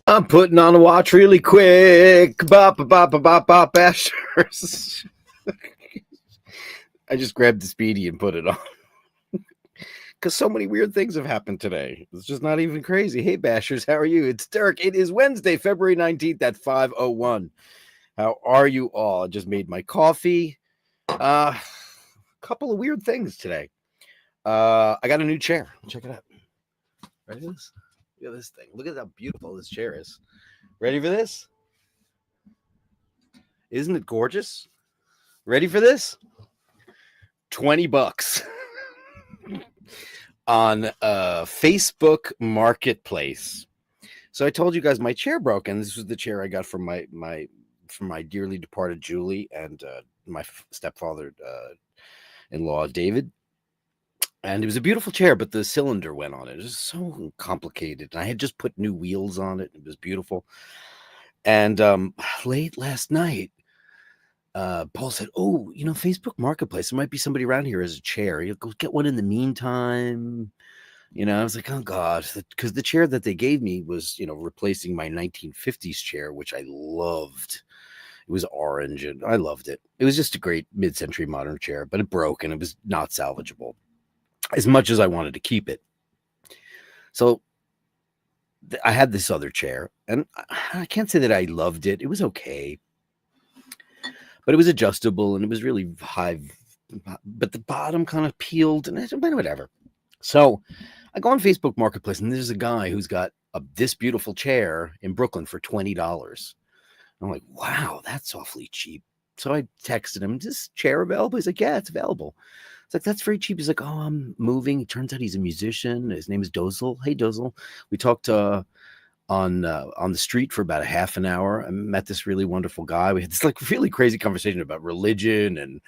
I'm putting on a watch really quick. Bop, bop, bop, bop, bop, Bashers. I just grabbed the Speedy and put it on. Because so many weird things have happened today. It's just not even crazy. Hey, Bashers, how are you? It's Dirk. It is Wednesday, February 19th at 5:01. How are you all? I just made my coffee. A couple of weird things today. I got a new chair. Check it out. Ready for this? Look at this thing. Look at how beautiful this chair is. Ready for this? Isn't it gorgeous? Ready for this? $20 on Facebook Marketplace. So I told you guys my chair broke, and this was the chair I got from my dearly departed Julie and my stepfather in law David. And it was a beautiful chair, but the cylinder went on it. It was so complicated. And I had just put new wheels on it. It was beautiful. And late last night, Paul said, "Oh, Facebook Marketplace, there might be somebody around here as a chair. You'll go get one in the meantime." I was like, "Oh, God," because the chair that they gave me was, replacing my 1950s chair, which I loved. It was orange, and I loved it. It was just a great mid-century modern chair, but it broke, and it was not salvageable as much as I wanted to keep it. So I had this other chair, and I can't say that I loved it. It was okay. But it was adjustable, and it was really high, but the bottom kind of peeled, and whatever. So I go on Facebook Marketplace, and there's a guy who's got this beautiful chair in Brooklyn for $20. I'm like, wow, that's awfully cheap. So I texted him, "Is this chair available?" He's like, "Yeah, it's available." It's like, "That's very cheap." He's like, "Oh, I'm moving." It turns out he's a musician. His name is Dozel. Hey, Dozel. We talked on the street for about a half an hour. I met this really wonderful guy. We had this really crazy conversation about religion and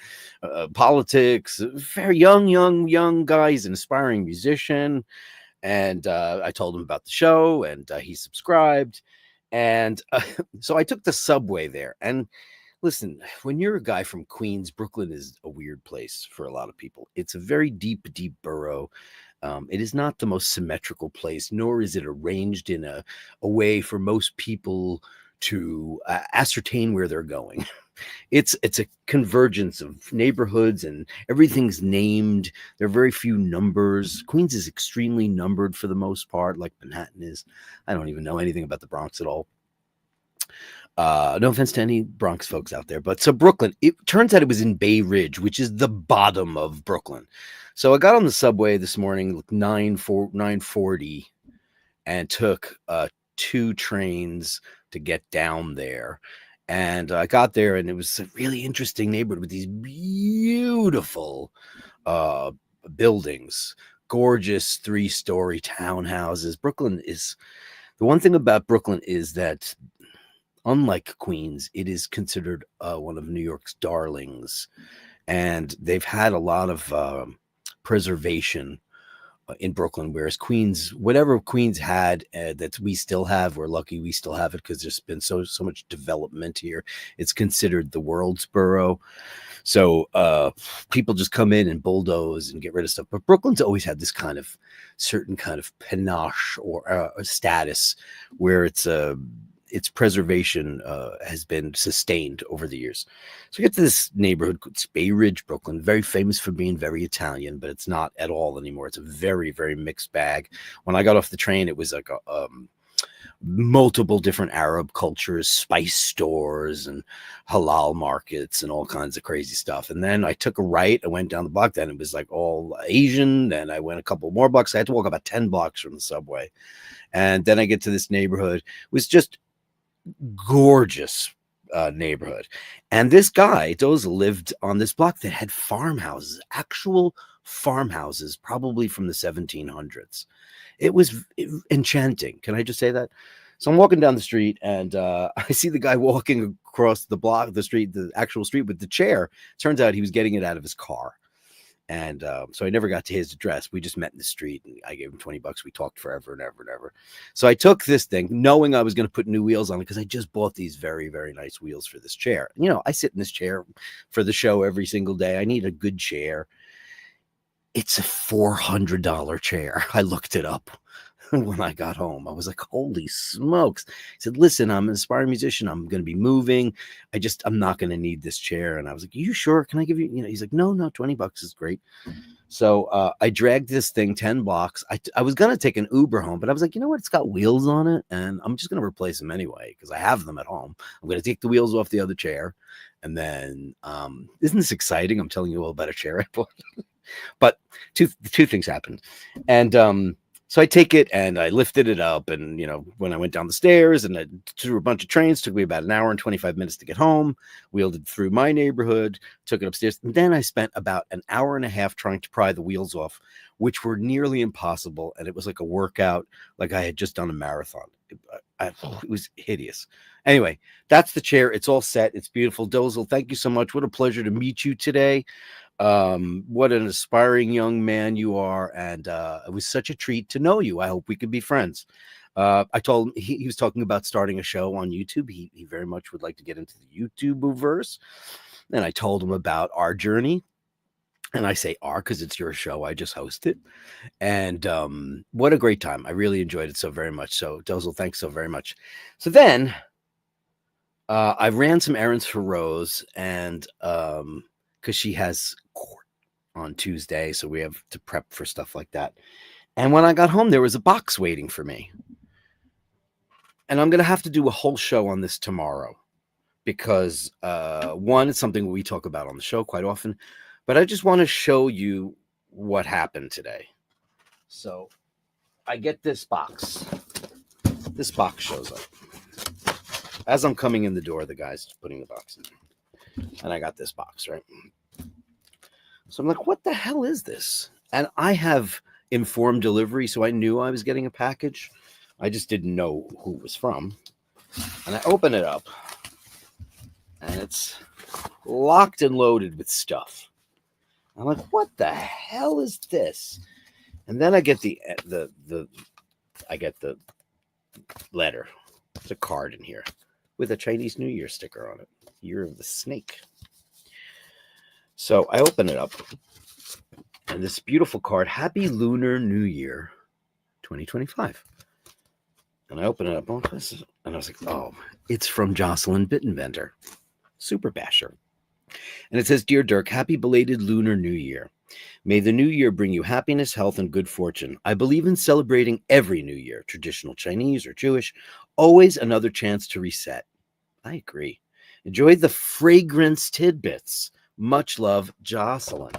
politics. Very young guy. He's an aspiring musician. And I told him about the show, and he subscribed. And so I took the subway there. And listen, when you're a guy from Queens, Brooklyn is a weird place for a lot of people. It's a very deep borough. It is not the most symmetrical place, nor is it arranged in a way for most people to ascertain where they're going. It's a convergence of neighborhoods, and everything's named. There are very few numbers. Queens is extremely numbered for the most part, like Manhattan is. I don't even know anything about the Bronx at all. No offense to any Bronx folks out there, but so Brooklyn, it turns out it was in Bay Ridge, which is the bottom of Brooklyn. So I got on the subway this morning, 9:40, and took 2 trains to get down there. And I got there, and it was a really interesting neighborhood with these beautiful buildings, gorgeous 3-story townhouses. The one thing about Brooklyn is that, unlike Queens, it is considered one of New York's darlings, and they've had a lot of preservation in Brooklyn, whereas Queens, whatever Queens had that we still have, we're lucky we still have it because there's been so much development here. It's considered the world's borough. So people just come in and bulldoze and get rid of stuff. But Brooklyn's always had this certain kind of panache or status where its preservation has been sustained over the years. So we get to this neighborhood, it's Bay Ridge, Brooklyn, very famous for being very Italian, but it's not at all anymore. It's a very, very mixed bag. When I got off the train, it was like multiple different Arab cultures, spice stores and halal markets and all kinds of crazy stuff. And then I took a right. I went down the block. Then it was like all Asian. Then I went a couple more blocks. I had to walk about 10 blocks from the subway. And then I get to this neighborhood. It was just gorgeous neighborhood, and this guy lived on this block that had farmhouses, actual farmhouses, probably from the 1700s. It was enchanting. Can I just say that? So I'm walking down the street, and I see the guy walking across the actual street with the chair. Turns out he was getting it out of his car. And so I never got to his address. We just met in the street, and I gave him $20. We talked forever and ever and ever. So I took this thing knowing I was going to put new wheels on it because I just bought these very, very nice wheels for this chair. I sit in this chair for the show every single day. I need a good chair. It's a $400 chair. I looked it up. when I got home. I was like, holy smokes. He said, listen, I'm an aspiring musician. I'm going to be moving. I'm not going to need this chair. And I was like, you sure? Can I give you, he's like, no, $20 is great. So I dragged this thing 10 blocks. I was going to take an Uber home, but I was like, you know what? It's got wheels on it, and I'm just going to replace them anyway because I have them at home. I'm going to take the wheels off the other chair. And then, isn't this exciting? I'm telling you all about a chair I bought. But two things happened. And so I take it and I lifted it up. And, when I went down the stairs and I through a bunch of trains, took me about an hour and 25 minutes to get home, wheeled it through my neighborhood, took it upstairs. And then I spent about an hour and a half trying to pry the wheels off, which were nearly impossible. And it was like a workout, like I had just done a marathon. It was hideous. Anyway, that's the chair. It's all set. It's beautiful. Dozel, thank you so much. What a pleasure to meet you today. What an aspiring young man you are, and it was such a treat to know you. I hope we could be friends. I told him he was talking about starting a show on YouTube. He very much would like to get into the YouTube verse, and I told him about our journey. And I say our because it's your show. I just hosted, and what a great time! I really enjoyed it so very much. So Dozel, thanks so very much. So then I ran some errands for Rose, and because she has court on Tuesday, so we have to prep for stuff like that. And when I got home, there was a box waiting for me. And I'm going to have to do a whole show on this tomorrow because, one, it's something we talk about on the show quite often, but I just want to show you what happened today. So I get this box. This box shows up. As I'm coming in the door, the guy's putting the box in. And I got this box, right? So I'm like, what the hell is this? And I have informed delivery, so I knew I was getting a package. I just didn't know who it was from. And I open it up, and it's locked and loaded with stuff. I'm like, what the hell is this? And then I get the letter. There's a card in here with a Chinese New Year sticker on it. Year of the Snake. So I open it up, and this beautiful card, Happy Lunar New Year 2025. And I open it up, and I was like, oh, it's from Jocelyn Bittenbender, Super Basher. And it says, Dear Dirk, happy belated Lunar New Year. May the new year bring you happiness, health, and good fortune. I believe in celebrating every new year, traditional Chinese or Jewish, always another chance to reset. I agree. Enjoy the fragrance tidbits. Much love, Jocelyn.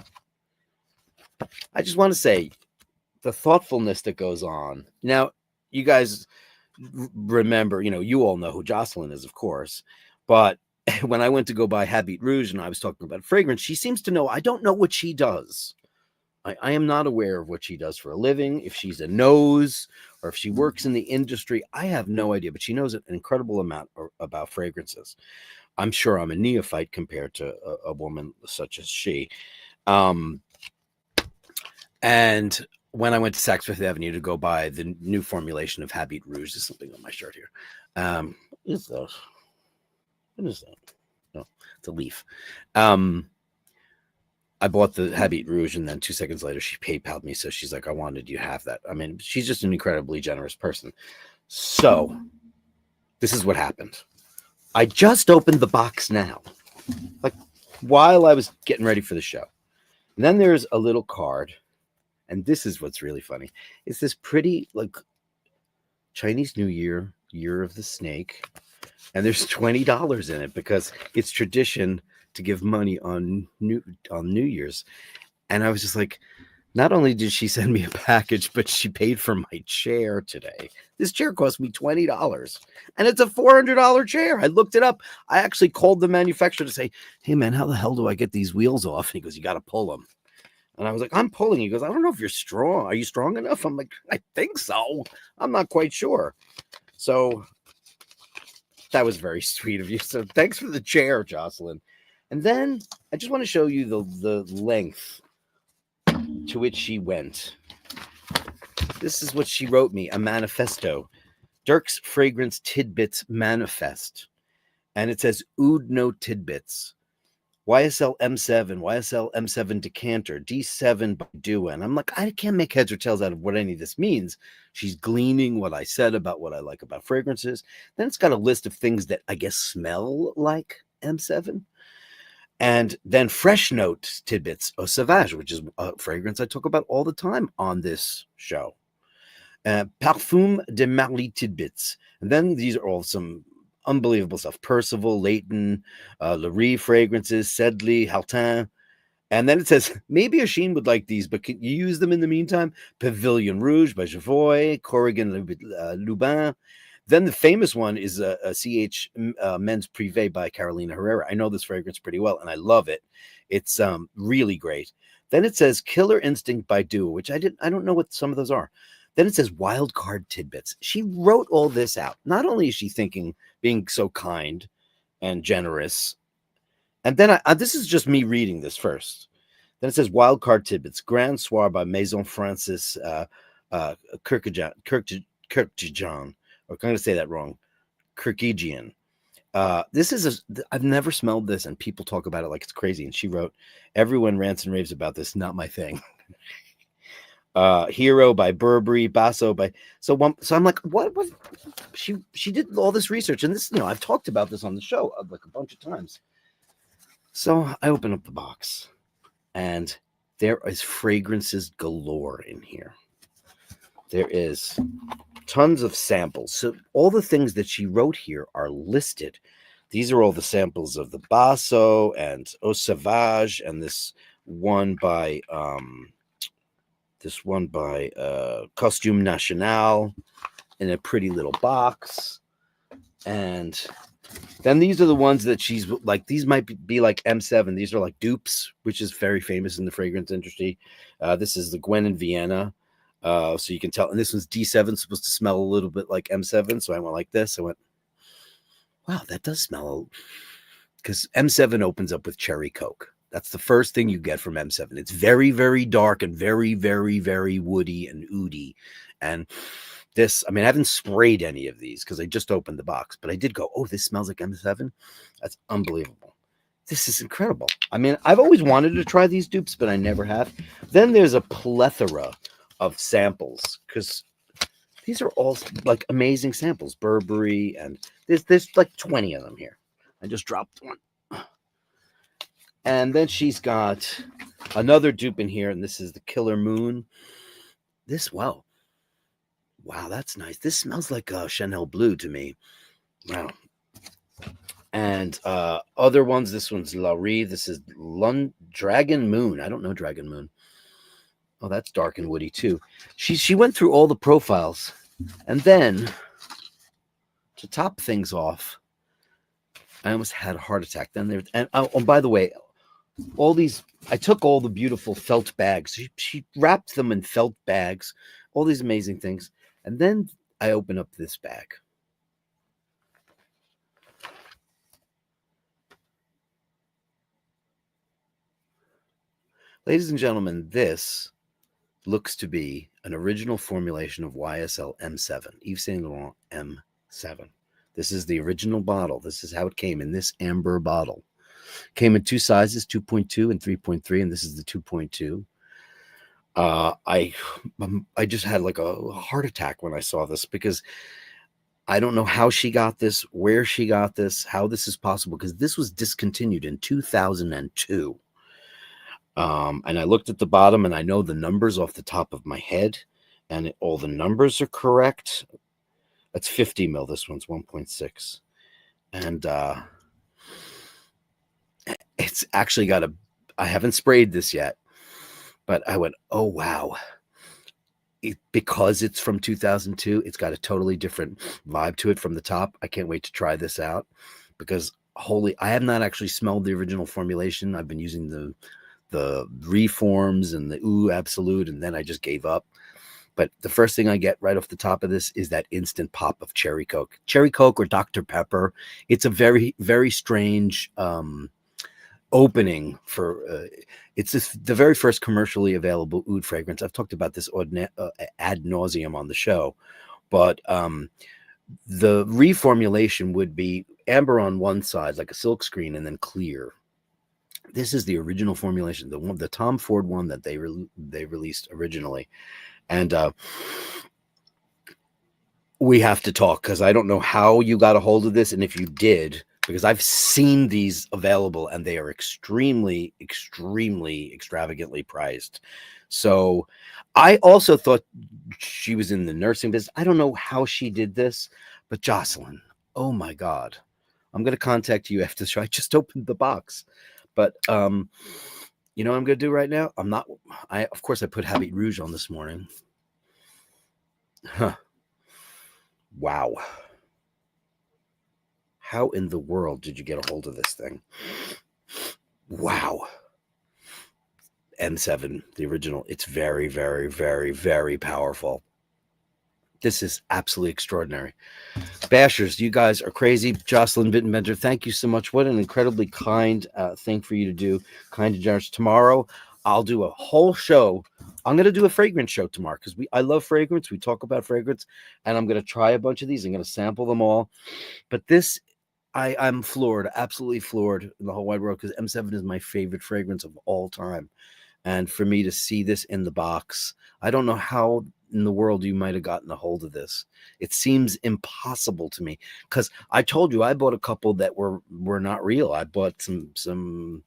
I just want to say the thoughtfulness that goes on. Now, you guys remember, you all know who Jocelyn is, of course. But when I went to go buy Habit Rouge and I was talking about fragrance, she seems to know. I don't know what she does. I am not aware of what she does for a living, if she's a nose or if she works in the industry. I have no idea, but she knows an incredible amount about fragrances. I'm sure I'm a neophyte compared to a woman such as she. And when I went to Saks Fifth Avenue to go buy the new formulation of Habit Rouge, there's something on my shirt here. What is that? What is that? No, it's a leaf. I bought the Habit Rouge, and then 2 seconds later, she PayPal'd me. So she's like, I wanted you to have that. I mean, she's just an incredibly generous person. So this is what happened. I just opened the box now, like while I was getting ready for the show. And then there's a little card. And this is what's really funny. It's this pretty, like, Chinese New Year, Year of the Snake. And there's $20 in it because it's tradition to give money on New Year's. And I was just like, not only did she send me a package, but she paid for my chair today. This chair cost me $20. And it's a $400 chair. I looked it up. I actually called the manufacturer to say, hey, man, how the hell do I get these wheels off? And he goes, you got to pull them. And I was like, I'm pulling. He goes, I don't know if you're strong. Are you strong enough? I'm like, I think so. I'm not quite sure. So that was very sweet of you. So thanks for the chair, Jocelyn. And then I just want to show you the length to which she went. This is what she wrote me, a manifesto. Dirk's Fragrance Tidbits Manifest. And it says, Oud no tidbits. YSL M7, YSL M7 decanter, D7 by Dua. And I'm like, I can't make heads or tails out of what any of this means. She's gleaning what I said about what I like about fragrances. Then it's got a list of things that I guess smell like M7. And then fresh note tidbits of Sauvage, which is a fragrance I talk about all the time on this show. Parfum de Marly tidbits. And then these are all some unbelievable stuff. Percival, Leighton, Larue fragrances, Sedley, Haltin. And then it says, maybe Asheen would like these, but can you use them in the meantime? Pavilion Rouge by Javoy, Corrigan Lubin. Then the famous one is a CH Men's Privé by Carolina Herrera. I know this fragrance pretty well, and I love it. It's really great. Then it says Killer Instinct by Dua, which I don't know what some of those are. Then it says Wild Card Tidbits. She wrote all this out. Not only is she thinking, being so kind and generous, and then this is just me reading this first. Then it says Wild Card Tidbits, Grand Soir by Maison Francis Kirkjian. I'm going to say that wrong. Kirkjian. This is I've never smelled this, and people talk about it like it's crazy. And she wrote, "Everyone rants and raves about this. Not my thing." Hero by Burberry, Basso by so I'm like, what she did all this research, and this, I've talked about this on the show like a bunch of times. So I open up the box, and there is fragrances galore in here. There is tons of samples. So all the things that she wrote here are listed. These are all the samples of the Basso and Eau Sauvage, and this one by Costume National in a pretty little box. And then these are the ones that she's like, these might be like M7. These are like dupes, which is very famous in the fragrance industry. This is the Gwen in Vienna. So you can tell, and this one's D7, supposed to smell a little bit like M7. So I went like this. I went, wow, that does smell, because M7 opens up with cherry coke. That's the first thing you get from M7. It's very, very dark and very, very, very woody and oody. And this, I haven't sprayed any of these because I just opened the box, but I did go, oh, this smells like M7. That's unbelievable. This is incredible. I've always wanted to try these dupes, but I never have. Then there's a plethora of samples, because these are all like amazing samples. Burberry, and there's like 20 of them here. I just dropped one. And then she's got another dupe in here, and this is the Killer Moon. Wow, that's nice. This smells like Chanel Blue to me. Wow. And other ones, this one's Larue. This is Dragon Moon. I don't know Dragon Moon. Oh, that's dark and woody too. She went through all the profiles, and then to top things off, I almost had a heart attack. Then by the way, all these, I took all the beautiful felt bags. She wrapped them in felt bags, all these amazing things. And then I open up this bag. Ladies and gentlemen, this looks to be an original formulation of YSL M7, Yves Saint Laurent M7. This is the original bottle. This is how it came in this amber bottle. Came in two sizes, 2.2 and 3.3, and this is the 2.2. I just had like a heart attack when I saw this, because I don't know how she got this, where she got this, how this is possible, because this was discontinued in 2002. And I looked at the bottom, and I know the numbers off the top of my head, and all the numbers are correct. That's 50 mil. This one's 1.6. And it's actually I haven't sprayed this yet, but I went, oh, wow. Because it's from 2002, it's got a totally different vibe to it from the top. I can't wait to try this out, because I have not actually smelled the original formulation. I've been using the reforms and the Absolute, and then I just gave up. But the first thing I get right off the top of this is that instant pop of cherry coke or Dr. Pepper. It's a very, very strange opening for it's the very first commercially available oud fragrance. I've talked about this ad nauseum on the show, but the reformulation would be amber on one side, like a silk screen, and then clear. This is the original formulation, the Tom Ford one that they released originally, and we have to talk because I don't know how you got a hold of this, and if you did, because I've seen these available and they are extremely, extremely extravagantly priced. So I also thought she was in the nursing business. I don't know how she did this, but Jocelyn, oh my God, I'm going to contact you after the show. I just opened the box, but you know what I'm going to do right now? Of course I put Habit Rouge on this morning. Huh. Wow. How in the world did you get a hold of this thing? Wow. M7, the original. It's very, very, very, very powerful. This is absolutely extraordinary. Bashers, you guys are crazy. Jocelyn Bittenbender, thank you so much. What an incredibly kind thing for you to do. Kind and generous. Tomorrow, I'll do a whole show. I'm going to do a fragrance show tomorrow because I love fragrance. We talk about fragrance, and I'm going to try a bunch of these. I'm going to sample them all. But this, I'm floored, absolutely floored in the whole wide world because M7 is my favorite fragrance of all time. And for me to see this in the box, I don't know how in the world you might have gotten a hold of this. It seems impossible to me because I told you I bought a couple that were not real. I bought some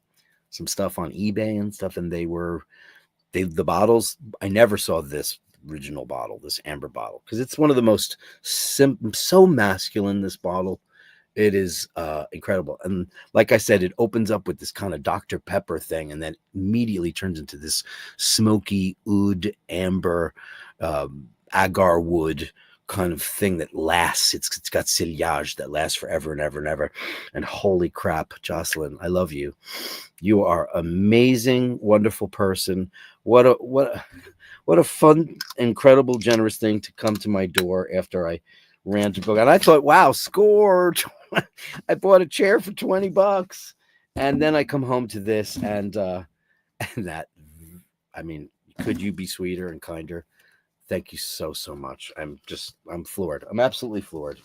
stuff on eBay and stuff, and the bottles. I never saw this original bottle, this amber bottle, because it's one of the most so masculine. This bottle. It is incredible. And like I said, it opens up with this kind of Dr. Pepper thing and then immediately turns into this smoky oud amber agar wood kind of thing that lasts. It's got ciliage that lasts forever and ever and ever. And holy crap, Jocelyn, I love you. You are amazing, wonderful person. What a fun, incredible, generous thing to come to my door after I ran to book. And I thought, wow, scored. I bought a chair for $20, and then I come home to this, and that, I mean, could you be sweeter and kinder? Thank you so much. I'm floored. I'm absolutely floored.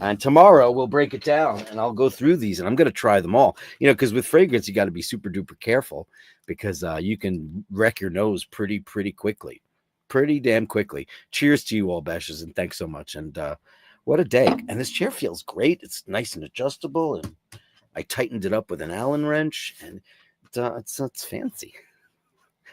And tomorrow we'll break it down, and I'll go through these, and I'm going to try them all. You know, because with fragrance, you got to be super duper careful because you can wreck your nose pretty quickly, pretty damn quickly. Cheers to you all, Bashers, and thanks so much. And what a day. And this chair feels great. It's nice and adjustable. And I tightened it up with an Allen wrench. And it's fancy.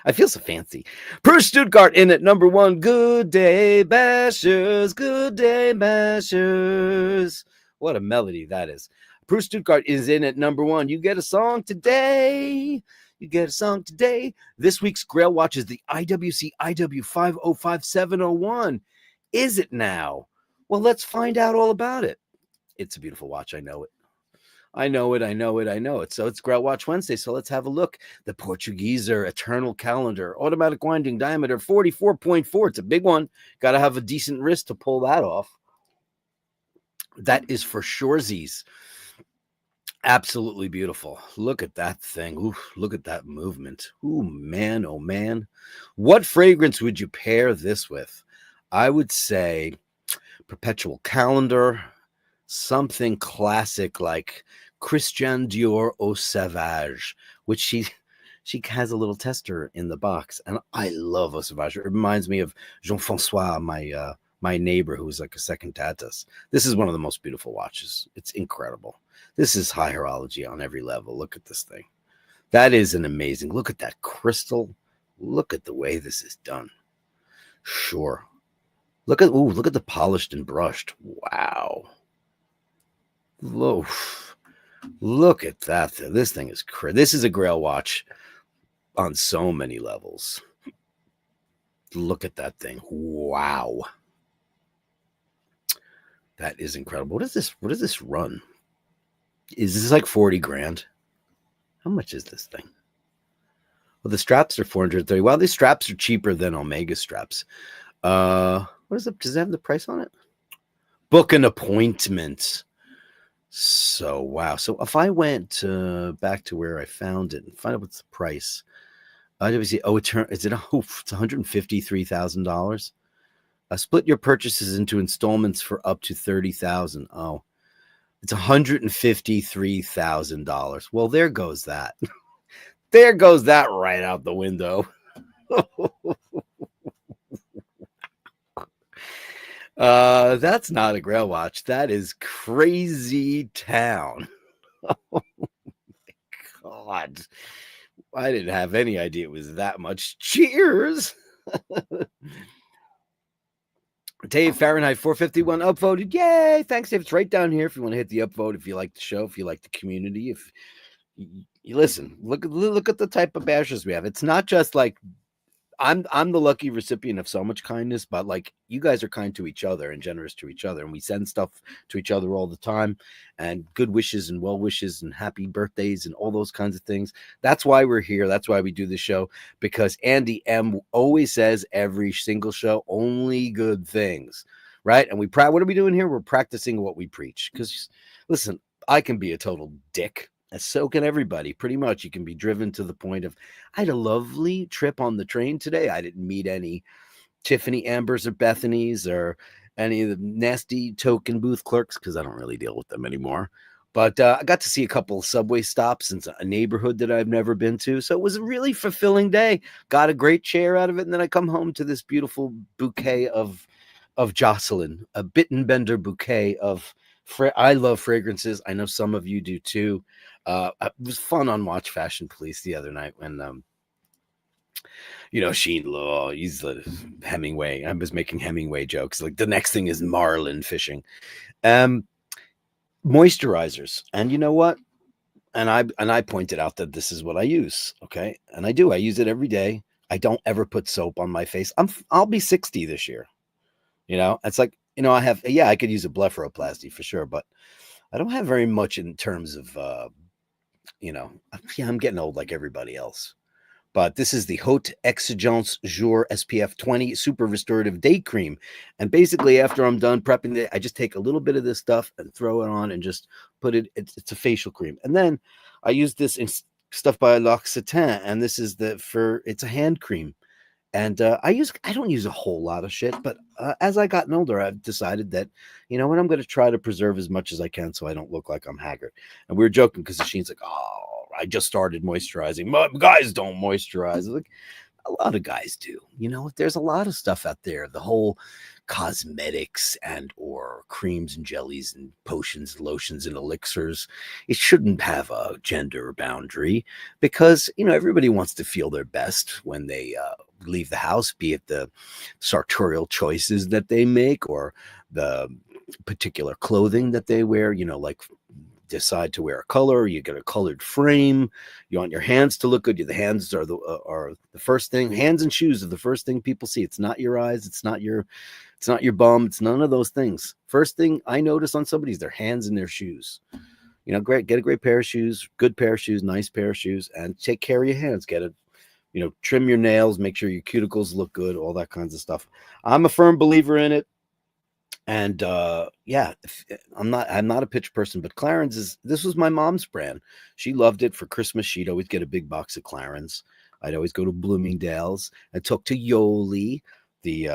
I feel so fancy. Bruce Stuttgart in at number 1. Good day, Bashers. Good day, Bashers. What a melody that is. Bruce Stuttgart is in at number 1. You get a song today. You get a song today. This week's Grail Watch is the IWC IW 505701. Is it now? Well, let's find out all about it. It's a beautiful watch. I know it. I know it. So it's Grail Watch Wednesday. So let's have a look. The Portugueser Eternal Calendar, automatic winding, diameter 44.4. It's a big one. Got to have a decent wrist to pull that off. That is for surezies. Absolutely beautiful. Look at that thing. Ooh, look at that movement. Ooh, man, oh man. What fragrance would you pair this with? I would say Perpetual Calendar, something classic like Christian Dior Eau Sauvage, which she has a little tester in the box, and I love Eau Sauvage. It reminds me of Jean-Francois, my neighbor, who's like a second dad to us. This is one of the most beautiful watches. It's incredible. This is high horology on every level. Look at this thing. That is an amazing. Look at that crystal. Look at the way this is done. Sure. Look at the polished and brushed. Wow. Look at that. This thing is crazy. This is a Grail watch on so many levels. Look at that thing. Wow. That is incredible. What does this run? Is this like 40 grand? How much is this thing? Well, the straps are 430. Well, these straps are cheaper than Omega straps. What is it? Does it have the price on it? Book an appointment. So, wow. So if I went back to where I found it and find out what's the price, IWC, it's $153,000. Split your purchases into installments for up to $30,000. Oh, it's $153,000. Well, there goes that. There goes that right out the window. That's not a Grail watch. That is Crazy Town. Oh, God. I didn't have any idea it was that much. Cheers. Dave Fahrenheit 451 upvoted. Yay. Thanks, Dave. It's right down here if you want to hit the upvote, if you like the show, if you like the community, if you listen, look at the type of bashers we have. It's not just like I'm the lucky recipient of so much kindness, but like you guys are kind to each other and generous to each other, and we send stuff to each other all the time, and good wishes and well wishes and happy birthdays and all those kinds of things. That's why we're here. That's why we do the show, because Andy M always says every single show only good things, right? And what are we doing here? We're practicing what we preach. Because listen, I can be a total dick. And so can everybody. Pretty much, you can be driven to the point of, I had a lovely trip on the train today. I didn't meet any Tiffany Ambers or Bethany's or any of the nasty token booth clerks because I don't really deal with them anymore. But I got to see a couple of subway stops in a neighborhood that I've never been to. So it was a really fulfilling day. Got a great chair out of it. And then I come home to this beautiful bouquet of Jocelyn, a Bittenbender bouquet of I love fragrances. I know some of you do too. It was fun on Watch Fashion Police the other night when, Sheen Law, he's the Hemingway. I was making Hemingway jokes. Like the next thing is marlin fishing. Moisturizers. And you know what? And I pointed out that this is what I use. Okay. And I do. I use it every day. I don't ever put soap on my face. I'll be 60 this year. It's like, I could use a blepharoplasty for sure, but I don't have very much in terms of, I'm getting old like everybody else. But this is the Haute Exigence Jour SPF 20 Super Restorative Day Cream. And basically, after I'm done prepping it, I just take a little bit of this stuff and throw it on and just put it, it's a facial cream. And then I use this stuff by L'Occitane, and this is it's a hand cream. And I don't use a whole lot of shit, but as I gotten older, I've decided that, I'm going to try to preserve as much as I can so I don't look like I'm haggard. And we were joking because Sheen's like, oh, I just started moisturizing. My guys don't moisturize. Like, a lot of guys do. There's a lot of stuff out there. The whole cosmetics and or creams and jellies and potions, lotions and elixirs. It shouldn't have a gender boundary because, everybody wants to feel their best when they leave the house, be it the sartorial choices that they make or the particular clothing that they wear, like decide to wear a color, you get a colored frame, you want your hands to look good. The hands are the first thing. Hands and shoes are the first thing people see. It's not your eyes, it's not your bum, it's none of those things. First thing I notice on somebody is their hands and their shoes. Great, get a great pair of shoes, good pair of shoes, nice pair of shoes, and take care of your hands. Get it, trim your nails, make sure your cuticles look good, all that kinds of stuff. I'm a firm believer in it. And I'm not a pitch person, but Clarins this was my mom's brand. She loved it. For Christmas, she'd always get a big box of Clarins. I'd always go to Bloomingdale's. I talked to Yoli, the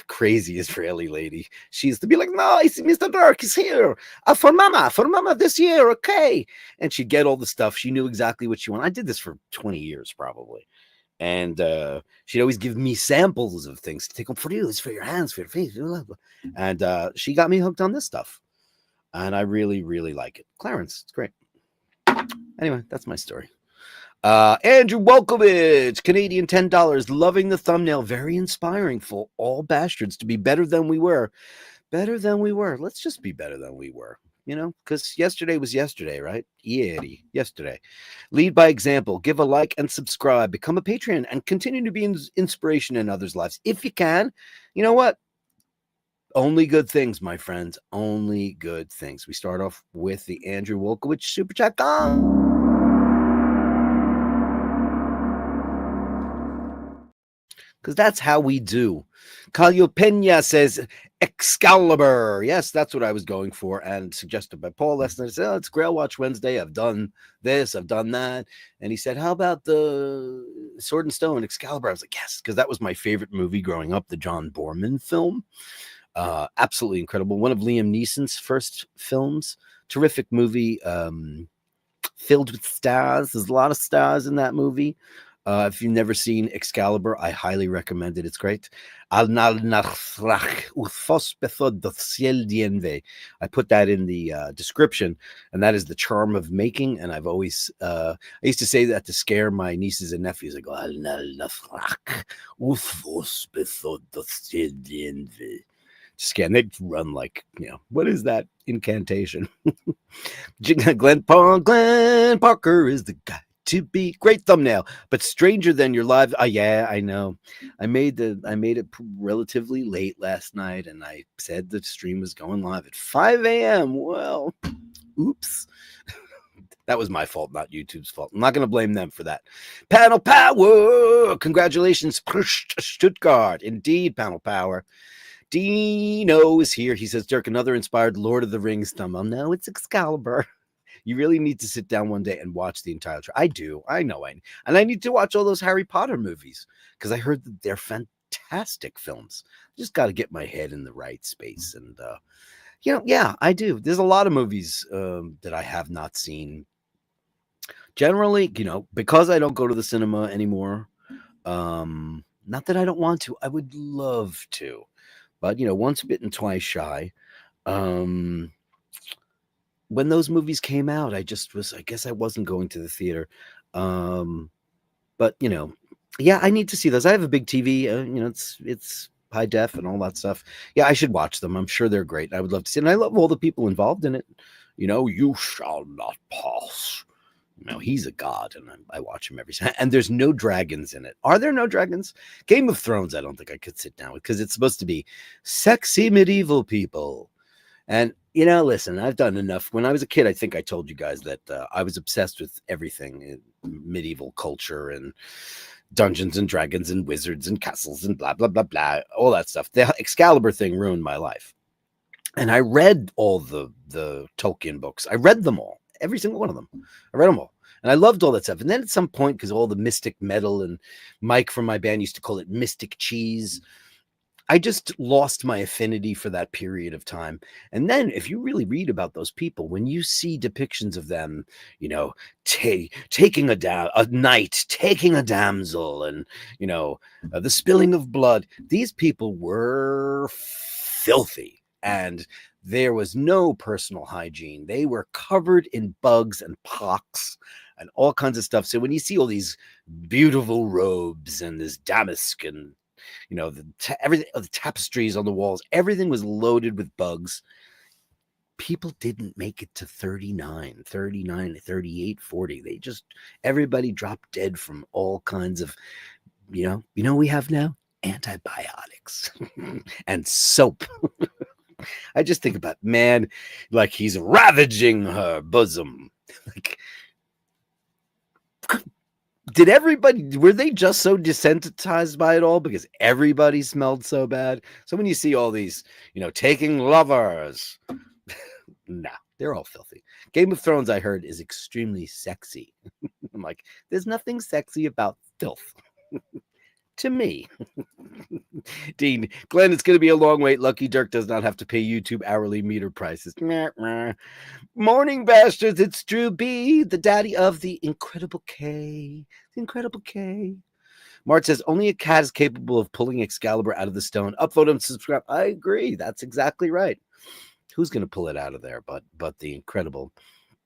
crazy Israeli lady. She used to be like, nice, Mr. Dirk is here. For mama this year, okay. And she'd get all the stuff. She knew exactly what she wanted. I did this for 20 years probably. And she'd always give me samples of things to take them for you. It's for your hands, for your face. Blah, blah. And she got me hooked on this stuff. And I really, really like it. Clarins, it's great. Anyway, that's my story. Andrew Wolkowicz, Canadian $10. Loving the thumbnail. Very inspiring for all bastards to be better than we were. Better than we were. Let's just be better than we were. Because yesterday was yesterday, right? Yesterday. Lead by example. Give a like and subscribe. Become a Patreon and continue to be inspiration in others' lives. If you can, you know what? Only good things, my friends. Only good things. We start off with the Andrew Wolkowicz Super Chat. Because that's how we do. Calio Pena says, Excalibur. Yes, that's what I was going for, and suggested by Paul last night. I said, it's Grail Watch Wednesday. I've done this, I've done that. And he said, how about the Sword and Stone, Excalibur? I was like, yes, because that was my favorite movie growing up, the John Boorman film. Absolutely incredible. One of Liam Neeson's first films. Terrific movie. filled with stars. There's a lot of stars in that movie. If you've never seen Excalibur, I highly recommend it. It's great. Anál, nathrach, bethad, chél, dénmha. I put that in the description, and that is the charm of making. And I've always, I used to say that to scare my nieces and nephews. I go, Anál, nathrach, bethad, chél, dénmha. Just and they'd run like, what is that incantation? Glenn Parker is the guy to be. Great thumbnail, but stranger than your live. Oh yeah, I know. I made it relatively late last night, and I said the stream was going live at 5 a.m. Well, oops. That was my fault, not YouTube's fault. I'm not going to blame them for that. Panel power! Congratulations, Stuttgart. Indeed, panel power. Dino is here. He says, Dirk, another inspired Lord of the Rings thumbnail. No, it's Excalibur. You really need to sit down one day and watch the entire trailer. I do. I know. And I need to watch all those Harry Potter movies because I heard that they're fantastic films. Just got to get my head in the right space. And, yeah, I do. There's a lot of movies that I have not seen. Generally, because I don't go to the cinema anymore. Not that I don't want to. I would love to. But, once bitten, twice shy. When those movies came out, I guess I wasn't going to the theater. But, yeah, I need to see those. I have a big TV, it's high def and all that stuff. Yeah, I should watch them. I'm sure they're great. I would love to see it. And I love all the people involved in it. You shall not pass. He's a god, and I watch him every time. And there's no dragons in it. Are there no dragons? Game of Thrones, I don't think I could sit down with because it's supposed to be sexy medieval people. And, listen, I've done enough. When I was a kid, I think I told you guys that I was obsessed with everything in medieval culture and Dungeons and Dragons and wizards and castles and blah, blah, blah, blah, all that stuff. The Excalibur thing ruined my life. And I read all the Tolkien books. I read them all. Every single one of them. I read them all. And I loved all that stuff. And then at some point, because all the mystic metal and Mike from my band used to call it mystic cheese, I just lost my affinity for that period of time. And then if you really read about those people, when you see depictions of them, taking a knight, taking a damsel, and, the spilling of blood, these people were filthy. And there was no personal hygiene. They were covered in bugs and pox and all kinds of stuff. So when you see all these beautiful robes and this damask and, everything, the tapestries on the walls, everything was loaded with bugs. People didn't make it to 39, 38, 40. Everybody dropped dead from all kinds of, we have now antibiotics and soap. I just think about, man, like he's ravaging her bosom. Like, were they just so desensitized by it all because everybody smelled so bad? So when you see all these, taking lovers, nah, they're all filthy. Game of Thrones, I heard, is extremely sexy. I'm like, there's nothing sexy about filth. To me. Dean, Glenn, it's going to be a long wait. Lucky Dirk does not have to pay YouTube hourly meter prices. Morning, bastards. It's Drew B, the daddy of the Incredible K. The Incredible K. Mart says, only a cat is capable of pulling Excalibur out of the stone. Upvote and subscribe. I agree. That's exactly right. Who's going to pull it out of there but the Incredible?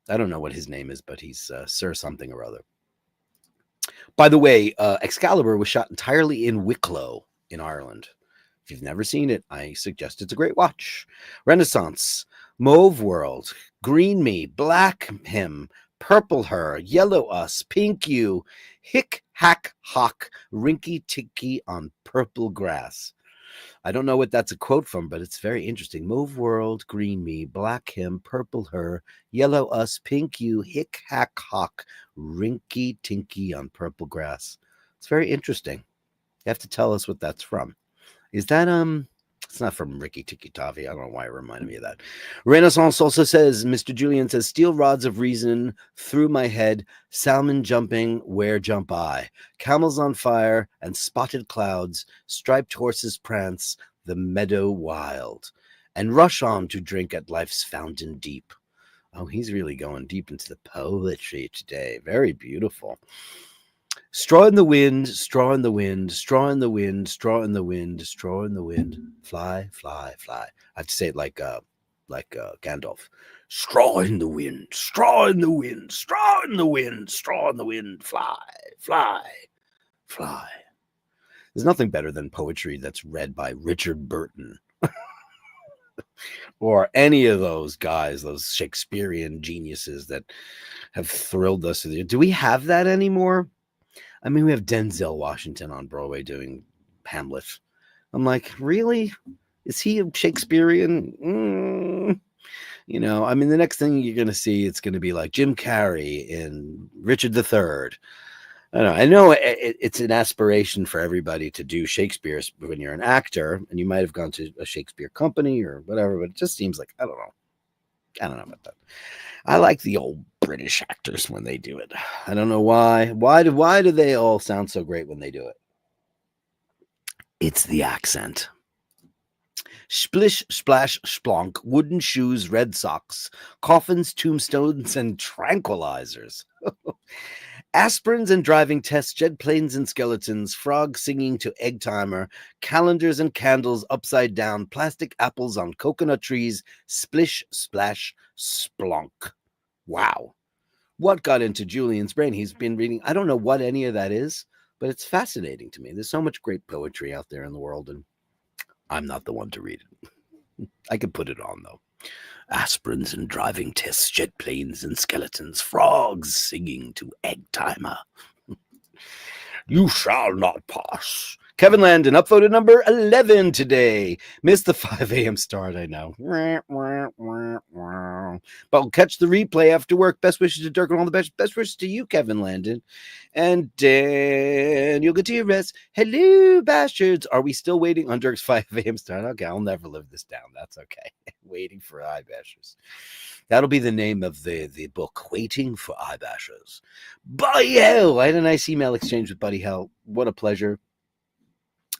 I don't know what his name is, but he's Sir something or other. By the way, Excalibur was shot entirely in Wicklow in Ireland. If you've never seen it, I suggest it's a great watch. Renaissance, Mauve World, Green Me, Black Him, Purple Her, Yellow Us, Pink You, Hick, Hack, Hawk, Rinky Tinky on Purple Grass. I don't know what that's a quote from, but it's very interesting. Mauve World, Green Me, Black Him, Purple Her, Yellow Us, Pink You, Hick, Hack, Hawk, Rinky Tinky on Purple Grass. It's very interesting. You have to tell us what that's from. Is that, it's not from Ricky Tikki Tavi. I don't know why it reminded me of that. Renaissance also says, Mr. Julian says, steel rods of reason through my head, salmon jumping, where jump I? Camels on fire and spotted clouds, striped horses prance, the meadow wild, and rush on to drink at life's fountain deep. Oh, he's really going deep into the poetry today. Very beautiful. Straw in the wind, straw in the wind, straw in the wind, straw in the wind, straw in the wind. Fly, fly, fly. I have to say it like Gandalf. Straw in the wind, straw in the wind, straw in the wind, straw in the wind. Fly, fly, fly. There's nothing better than poetry that's read by Richard Burton or any of those guys, those Shakespearean geniuses that have thrilled us. Do we have that anymore? I mean, we have Denzel Washington on Broadway doing Hamlet. I'm like, really? Is he a Shakespearean? I mean, the next thing you're going to see, it's going to be like Jim Carrey in Richard III. I know it's an aspiration for everybody to do Shakespeare when you're an actor, and you might have gone to a Shakespeare company or whatever, but it just seems like, I don't know about that. I like the old British actors when they do it. I don't know why. Why do they all sound so great when they do it? It's the accent. Splish, splash, splonk, wooden shoes, red socks, coffins, tombstones, and tranquilizers. Aspirins and driving tests, jet planes and skeletons, frogs singing to egg timer, calendars and candles upside down, plastic apples on coconut trees, splish, splash, splonk. Wow. What got into Julian's brain? He's been reading, I don't know what any of that is, but it's fascinating to me. There's so much great poetry out there in the world, and I'm not the one to read it. I could put it on, though. Aspirins and driving tests, jet planes and skeletons, frogs singing to egg timer. You shall not pass. Kevin Landon, upvoted number 11 today. Missed the 5 a.m. start, I know. But we'll catch the replay after work. Best wishes to Dirk and all the best wishes to you, Kevin Landon. And Dan, you'll get to your rest. Hello, Bastards. Are we still waiting on Dirk's 5 a.m. start? Okay, I'll never live this down. That's okay. Waiting for iBashers. That'll be the name of the book, Waiting for iBashers. Buddy Hell. I had a nice email exchange with Buddy Hell. What a pleasure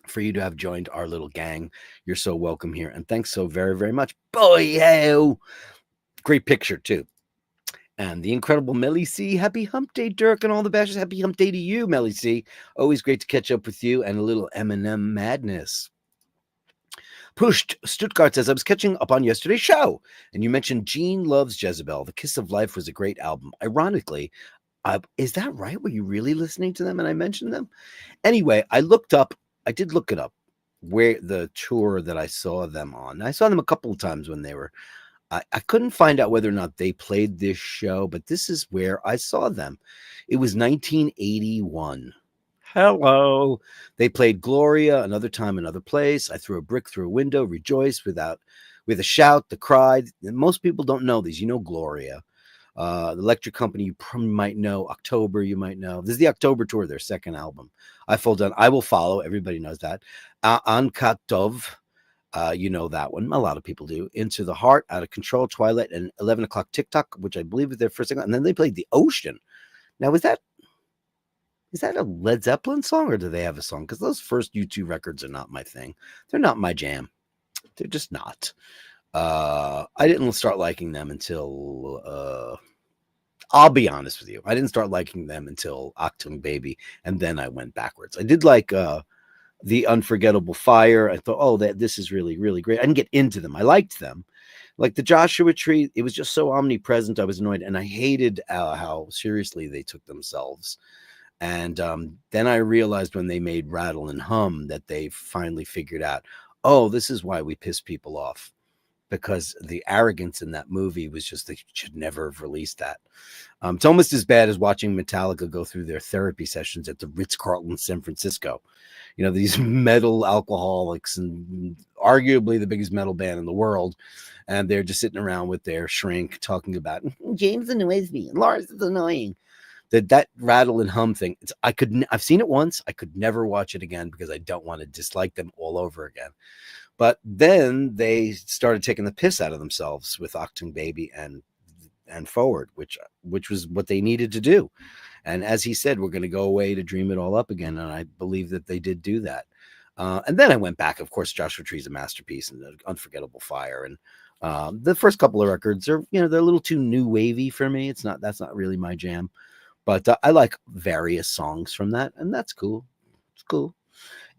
for you to have joined our little gang. You're so welcome here. And thanks so very, very much. Buddy Hell. Great picture, too. And the incredible Melly C. Happy hump day, Dirk, and all the Bashers. Happy hump day to you, Melly C. Always great to catch up with you and a little M&M madness. Pushed Stuttgart says, I was catching up on yesterday's show, and you mentioned Gene Loves Jezebel. The Kiss of Life was a great album. Ironically, is that right? Were you really listening to them and I mentioned them? Anyway, I did look it up, where the tour that I saw them on. I saw them a couple of times when they were, I couldn't find out whether or not they played this show, but this is where I saw them. It was 1981. Hello. They played Gloria, Another Time, Another Place. I threw a brick through a window, Rejoice, with a shout, The Cry. And most people don't know these. You know Gloria. The Electric Company, you probably might know. October, you might know. This is the October tour, their second album. I Will Follow. Everybody knows that. Ankat Dov. You know that one. A lot of people do. Into the Heart, Out of Control, Twilight, and 11 O'Clock TikTok, which I believe is their first single. And then they played The Ocean. Now, is that a Led Zeppelin song, or do they have a song? Because those first U2 records are not my thing. They're not my jam. They're just not. I didn't start liking them until, I'll be honest with you. I didn't start liking them until Achtung Baby, and then I went backwards. I did like The Unforgettable Fire. I thought, this is really, really great. I didn't get into them. I liked them. Like the Joshua Tree, it was just so omnipresent. I was annoyed, and I hated how seriously they took themselves. And then I realized when they made Rattle and Hum that they finally figured out, this is why we piss people off. Because the arrogance in that movie was just, they should never have released that. It's almost as bad as watching Metallica go through their therapy sessions at the Ritz-Carlton San Francisco. You know, these metal alcoholics and arguably the biggest metal band in the world. And they're just sitting around with their shrink talking about, James annoys me, Lars is annoying. That Rattle and Hum thing, I've seen it once. I could never watch it again because I don't want to dislike them all over again. But then they started taking the piss out of themselves with Achtung Baby and Forward, which was what they needed to do. And as he said, we're going to go away to dream it all up again. And I believe that they did do that. And then I went back. Of course, Joshua Tree's a masterpiece, and The Unforgettable Fire. And The first couple of records are, they're a little too new wavy for me. That's not really my jam, but I like various songs from that, and that's cool. It's cool.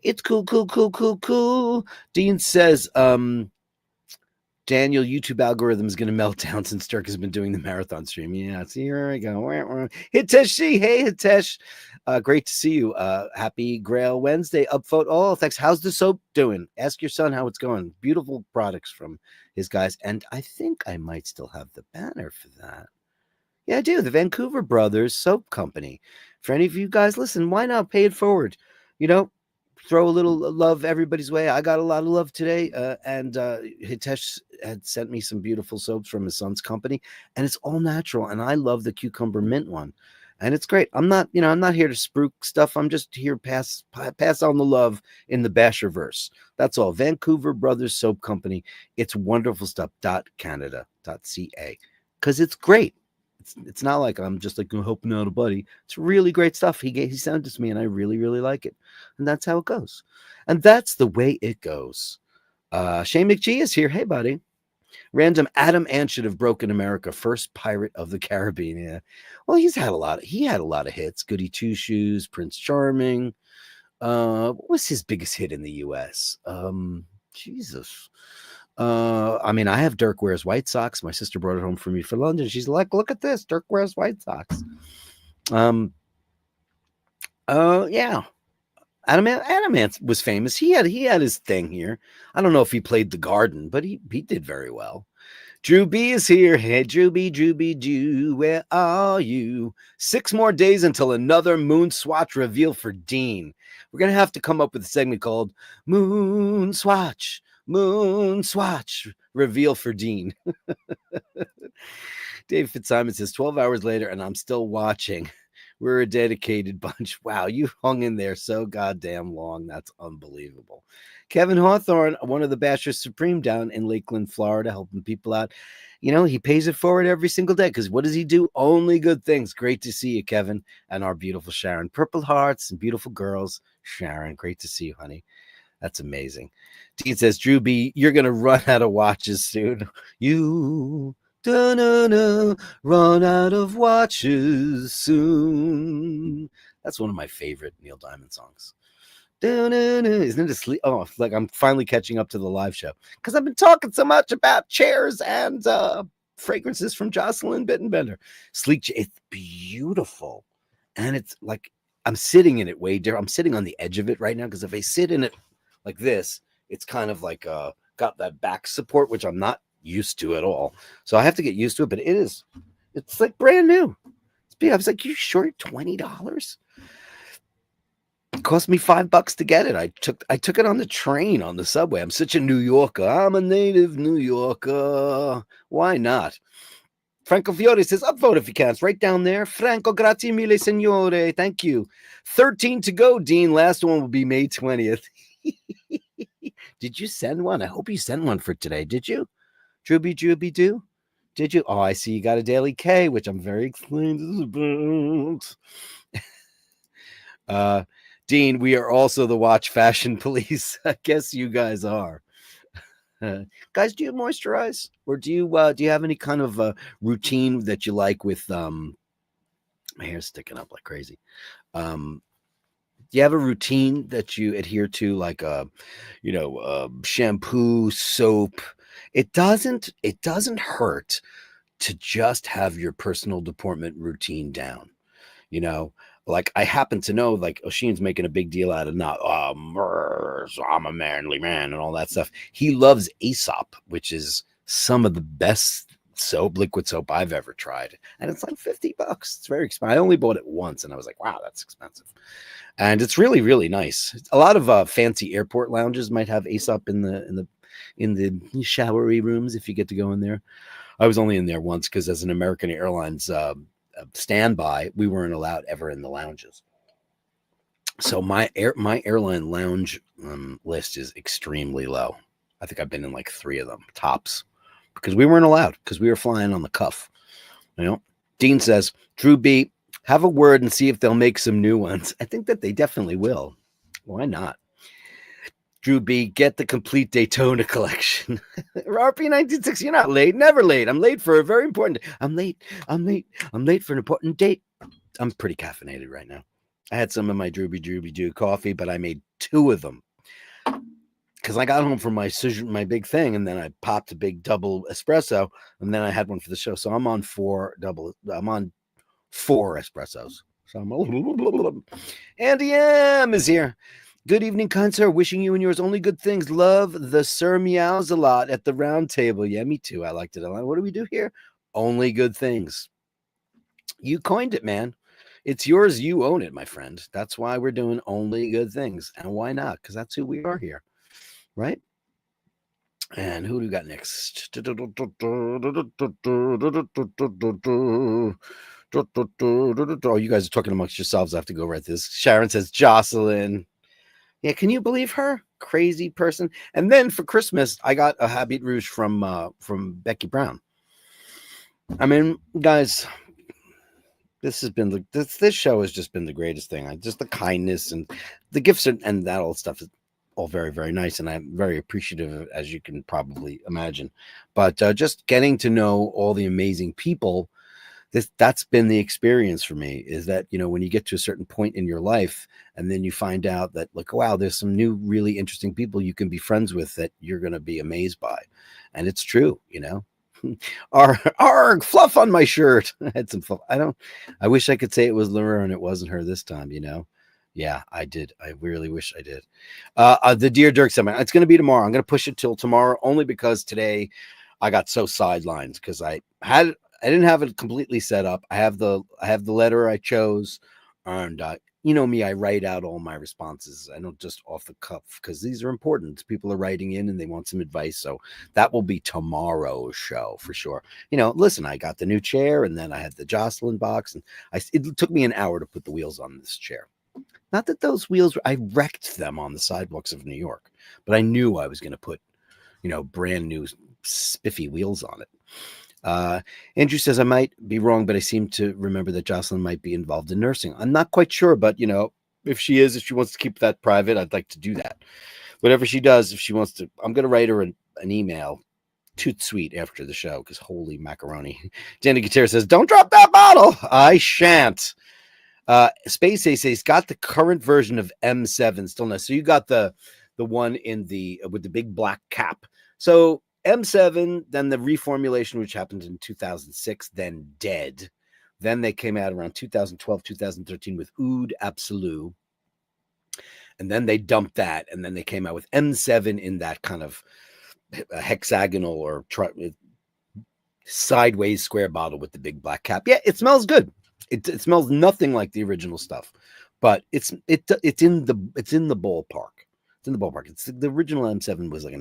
It's cool, cool, cool, cool, cool. Dean says, Daniel, YouTube algorithm is going to melt down since Dirk has been doing the marathon stream. Yeah, see, here I go. Hiteshi, hey, Hitesh. Great to see you. Happy Grail Wednesday. Upvote all. Thanks. How's the soap doing? Ask your son how it's going. Beautiful products from his guys. And I think I might still have the banner for that. Yeah, I do. The Vancouver Brothers Soap Company. For any of you guys, listen, why not pay it forward? Throw a little love everybody's way. I got a lot of love today, and Hitesh had sent me some beautiful soaps from his son's company, and it's all natural. And I love the cucumber mint one, and it's great. I'm not here to spruik stuff. I'm just here to pass on the love in the Basherverse. That's all. Vancouver Brothers Soap Company. It's wonderful stuff. .canada.ca, because it's great. It's not like I'm just like helping out a buddy. It's really great stuff. He sent it to me, and I really, really like it. And that's how it goes. And that's the way it goes. Shane McGee is here. Hey, buddy. Random Adam Ant should have broken America. First pirate of the Caribbean. Yeah. Well, he had a lot of hits. Goody Two Shoes, Prince Charming. What was his biggest hit in the US? Jesus. I have Dirk Wears White Socks. My sister brought it home for me for London. She's like, look at this. Dirk Wears White Socks. Yeah. Adam Ant was famous. He had his thing here. I don't know if he played the garden, but he did very well. Drew B is here. Hey, Drew B, where are you? 6 more days until another moon swatch reveal for Dean. We're going to have to come up with a segment called Moon Swatch reveal for Dean. Dave Fitzsimon says 12 hours later and I'm still watching. We're a dedicated bunch. Wow, you hung in there so goddamn long. That's unbelievable. Kevin Hawthorne, one of the Bashers Supreme down in Lakeland, Florida, helping people out. He pays it forward every single day because what does he do? Only good things. Great to see you, Kevin, and our beautiful Sharon. Purple hearts and beautiful girls. Sharon, great to see you, honey. That's amazing. Dean says, Drew B, you're going to run out of watches soon. You run out of watches soon. That's one of my favorite Neil Diamond songs. Isn't it asleep? Oh, like I'm finally catching up to the live show because I've been talking so much about chairs and fragrances from Jocelyn Bittenbender. Sleek, it's beautiful. And it's like I'm sitting in it way different. I'm sitting on the edge of it right now because if I sit in it like this, it's kind of like got that back support, which I'm not used to at all. So I have to get used to it, but it's like brand new. I was like, you sure $20? It cost me $5 to get it. I took it on the train on the subway. I'm such a New Yorker. I'm a native New Yorker. Why not? Franco Fiore says, upvote if you can. It's right down there. Franco, grazie mille, signore. Thank you. 13 to go, Dean. Last one will be May 20th. Did you send one? I hope you sent one for today. Did you? Drooby do? Did you? Oh, I see you got a Daily K, which I'm very excited about. Dean, we are also the watch fashion police. I guess you guys are. Guys, do you moisturize? Or do you have any kind of routine that you like with my hair's sticking up like crazy? Do you have a routine that you adhere to, like shampoo, soap? It doesn't hurt to just have your personal deportment routine down. Like I happen to know, like Oisin's making a big deal out of I'm a manly man and all that stuff. He loves Aesop, which is some of the best liquid soap I've ever tried, and it's like $50. It's very expensive. I only bought it once, and I was like, wow, that's expensive. And it's really, really nice. A lot of fancy airport lounges might have Aesop in the showery rooms if you get to go in there. I was only in there once because as an American Airlines standby, we weren't allowed ever in the lounges. So my airline lounge list is extremely low. I think I've been in like 3 of them tops because we weren't allowed because we were flying on the cuff. Dean says, Drew B, have a word and see if they'll make some new ones. I think that they definitely will. Why not? Drew B, get the complete Daytona collection. RP 1960, you're not late. Never late. I'm late for a very important. I'm late for an important date. I'm pretty caffeinated right now. I had some of my Drooby Doo coffee, but I made 2 of them because I got home from my big thing, and then I popped a big double espresso, and then I had one for the show. So I'm on 4 espressos. So I'm Andy M is here. Good evening, kind sir. Wishing you and yours only good things. Love the Sir Meows a lot at the round table. Yeah, me too. I liked it a lot. What do we do here? Only good things. You coined it, man. It's yours. You own it, my friend. That's why we're doing only good things. And why not? Because that's who we are here. Right? And who do we got next? Oh, you guys are talking amongst yourselves. I have to go right this. Sharon says Jocelyn. Yeah, can you believe her? Crazy person. And then for Christmas, I got a Habit Rouge from Becky Brown. I mean, guys, this has been this show has just been the greatest thing. Just the kindness and the gifts and that old stuff is all very, very nice, and I'm very appreciative, as you can probably imagine. But just getting to know all the amazing people, that's been the experience for me. Is that, you know, when you get to a certain point in your life, and then you find out that, like, wow, there's some new really interesting people you can be friends with that you're going to be amazed by, and it's true, you know. Arg, fluff on my shirt. I had some fluff. I wish I could say it was Laura and it wasn't her this time, you know. Yeah, I did. I really wish I did. The Dear Dirk seminar. It's going to be tomorrow. I'm going to push it till tomorrow, only because today I got so sidelined because I didn't have it completely set up. I have the letter I chose, and you know me, I write out all my responses. I don't just off the cuff, because these are important. People are writing in and they want some advice. So that will be tomorrow's show for sure. You know, listen, I got the new chair, and then I had the Jocelyn box, and it took me an hour to put the wheels on this chair. Not that those wheels, I wrecked them on the sidewalks of New York, but I knew I was going to put, you know, brand new spiffy wheels on it. Andrew says, I might be wrong, but I seem to remember that Jocelyn might be involved in nursing. I'm not quite sure, but, you know, if she wants to keep that private, I'd like to do that. Whatever she does, if she wants to, I'm going to write her an email, toot sweet, after the show, because holy macaroni. Danny Guitar says, don't drop that bottle. I shan't. Space Ace's got the current version of M7 still now. So you got the one in with the big black cap. So M7, then the reformulation, which happened in 2006, then Dead. Then they came out around 2012, 2013 with Oud Absolu. And then they dumped that. And then they came out with M7 in that kind of hexagonal or sideways square bottle with the big black cap. Yeah, it smells good. It smells nothing like the original stuff, but it's in the ballpark. It's in the ballpark. The original M7 was like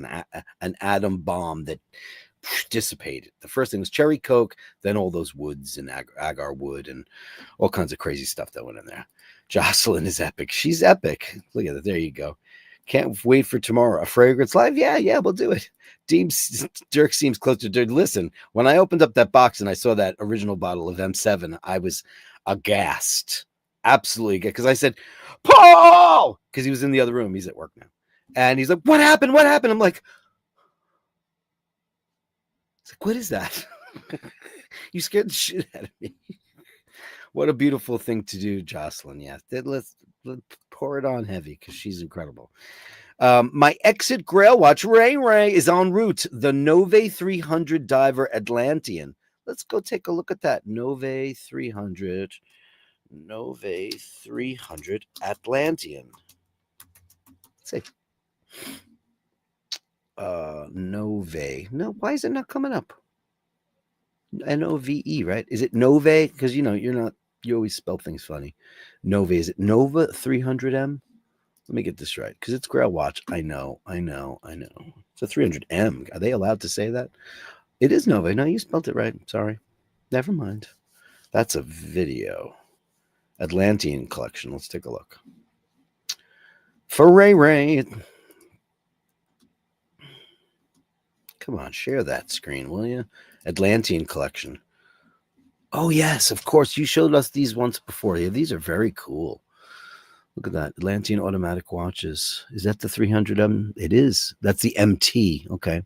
an atom bomb that dissipated. The first thing was cherry coke, then all those woods and agar wood and all kinds of crazy stuff that went in there. Jocelyn is epic. She's epic. Look at it. There you go. Can't wait for tomorrow. A fragrance live? Yeah, we'll do it. Dirk seems close to Dirk. Listen, when I opened up that box and I saw that original bottle of M7, I was aghast. Absolutely. Because I said, Paul! Because he was in the other room. He's at work now. And he's like, what happened? What happened? I'm like, what is that? You scared the shit out of me. What a beautiful thing to do, Jocelyn. Yeah, let's pour it on heavy because she's incredible. My exit Grail watch, Ray is en route. The Nove 300 diver Atlantean. Let's go take a look at that. Nove 300 Atlantean. Let's see. Nove. No, why is it not coming up? Nove, right? Is it Nove? Because you always spell things funny. Nove, is it Nova 300M? Let me get this right, because it's Grail Watch. I know. It's a 300M. Are they allowed to say that? It is Nove. No, you spelled it right. Sorry. Never mind. That's a video. Atlantean collection. Let's take a look. For Ray. Come on, share that screen, will you? Atlantean collection. Oh, yes, of course. You showed us these once before. Yeah, these are very cool. Look at that. Atlantean automatic watches. Is that the 300M? It is. That's the MT. Okay.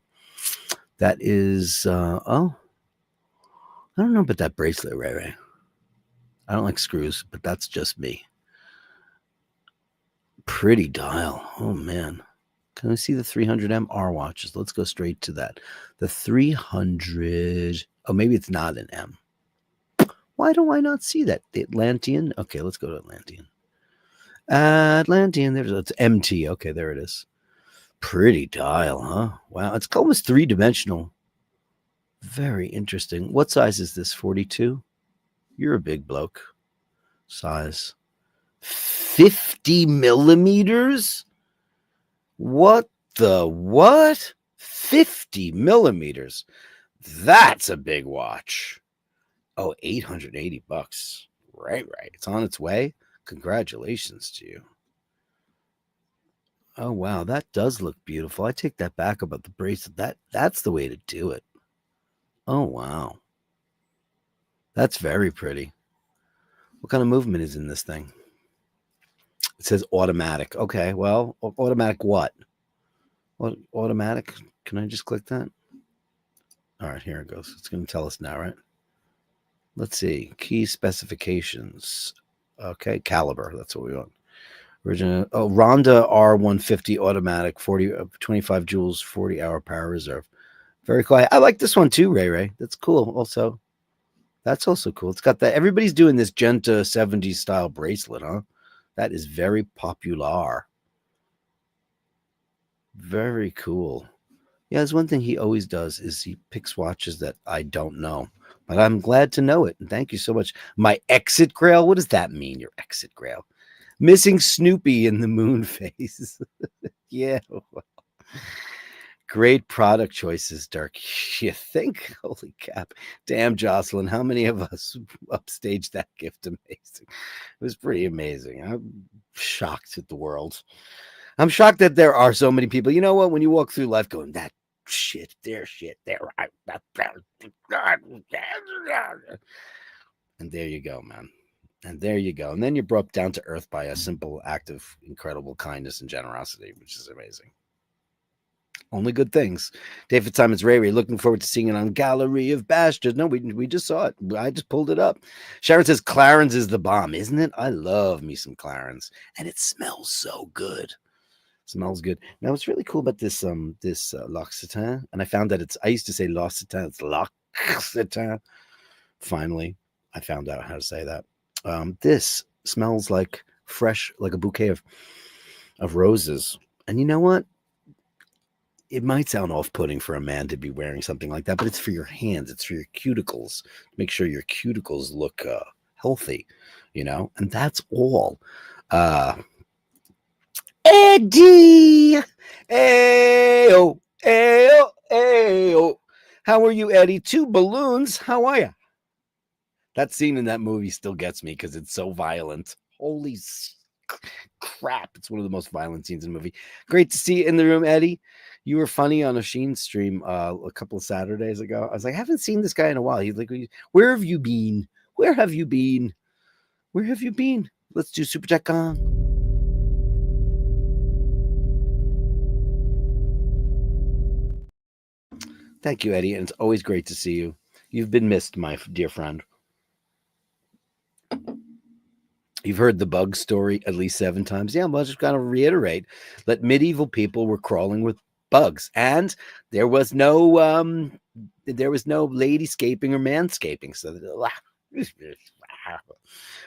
That is, oh, I don't know about that bracelet, Ray. I don't like screws, but that's just me. Pretty dial. Oh, man. Can I see the 300M R watches? Let's go straight to that. The 300. Oh, maybe it's not an M. Why do I not see that? The Atlantean. Okay, let's go to Atlantean. Atlantean. It's MT. Okay, there it is. Pretty dial, huh? Wow, it's almost three-dimensional. Very interesting. What size is this? 42? You're a big bloke. Size 50 millimeters? What the what? 50 millimeters. That's a big watch. Oh, $880. Right. It's on its way. Congratulations to you. Oh, wow. That does look beautiful. I take that back about the bracelet. That's the way to do it. Oh, wow. That's very pretty. What kind of movement is in this thing? It says automatic. Okay, well, automatic what? What automatic? Can I just click that? All right, here it goes. It's going to tell us now, right? Let's see. Key specifications. Okay, caliber. That's what we want. Original. Oh, Ronda R150 automatic, 25 joules, 40-hour power reserve. Very cool. I like this one too, Ray. That's cool. Also, that's also cool. It's got that. Everybody's doing this Genta 70s style bracelet, huh? That is very popular. Very cool. Yeah, there's one thing he always does is he picks watches that I don't know. But I'm glad to know it. And thank you so much. My exit grail? What does that mean, your exit grail? Missing Snoopy in the moon phase. Yeah. Great product choices, Dirk. You think? Holy cap. Damn, Jocelyn. How many of us upstaged that gift? Amazing. It was pretty amazing. I'm shocked at the world. I'm shocked that there are so many people. You know what? When you walk through life going, that shit, their shit, they're right. And there you go, man. And there you go. And then you're brought down to earth by a simple act of incredible kindness and generosity, which is amazing. Only good things. David Simon's Ray. Looking forward to seeing it on Gallery of Bashtards. No, we just saw it. I just pulled it up. Sharon says Clarins is the bomb, isn't it? I love me some Clarins. And it smells so good. Smells good. Now, what's really cool about this L'Occitane, and I found that I used to say L'Occitane, it's L'Occitane. Finally, I found out how to say that. This smells like fresh, like a bouquet of roses. And you know what? It might sound off-putting for a man to be wearing something like that, but it's for your hands. It's for your cuticles. Make sure your cuticles look healthy, and that's all. Eddie! Ayo! Ayo! Ayo! How are you, Eddie? 2 balloons. How are you? That scene in that movie still gets me because it's so violent. Holy crap. It's one of the most violent scenes in the movie. Great to see you in the room, Eddie. You were funny on a Sheen stream a couple of Saturdays ago. I was like, I haven't seen this guy in a while. He's like, where have you been? Where have you been? Where have you been? Let's do Super Chat Gong. Thank you, Eddie. And it's always great to see you. You've been missed, my dear friend. You've heard the bug story at least 7 times. Yeah, well, just got to reiterate that medieval people were crawling with bugs, and there was no ladyscaping or manscaping. So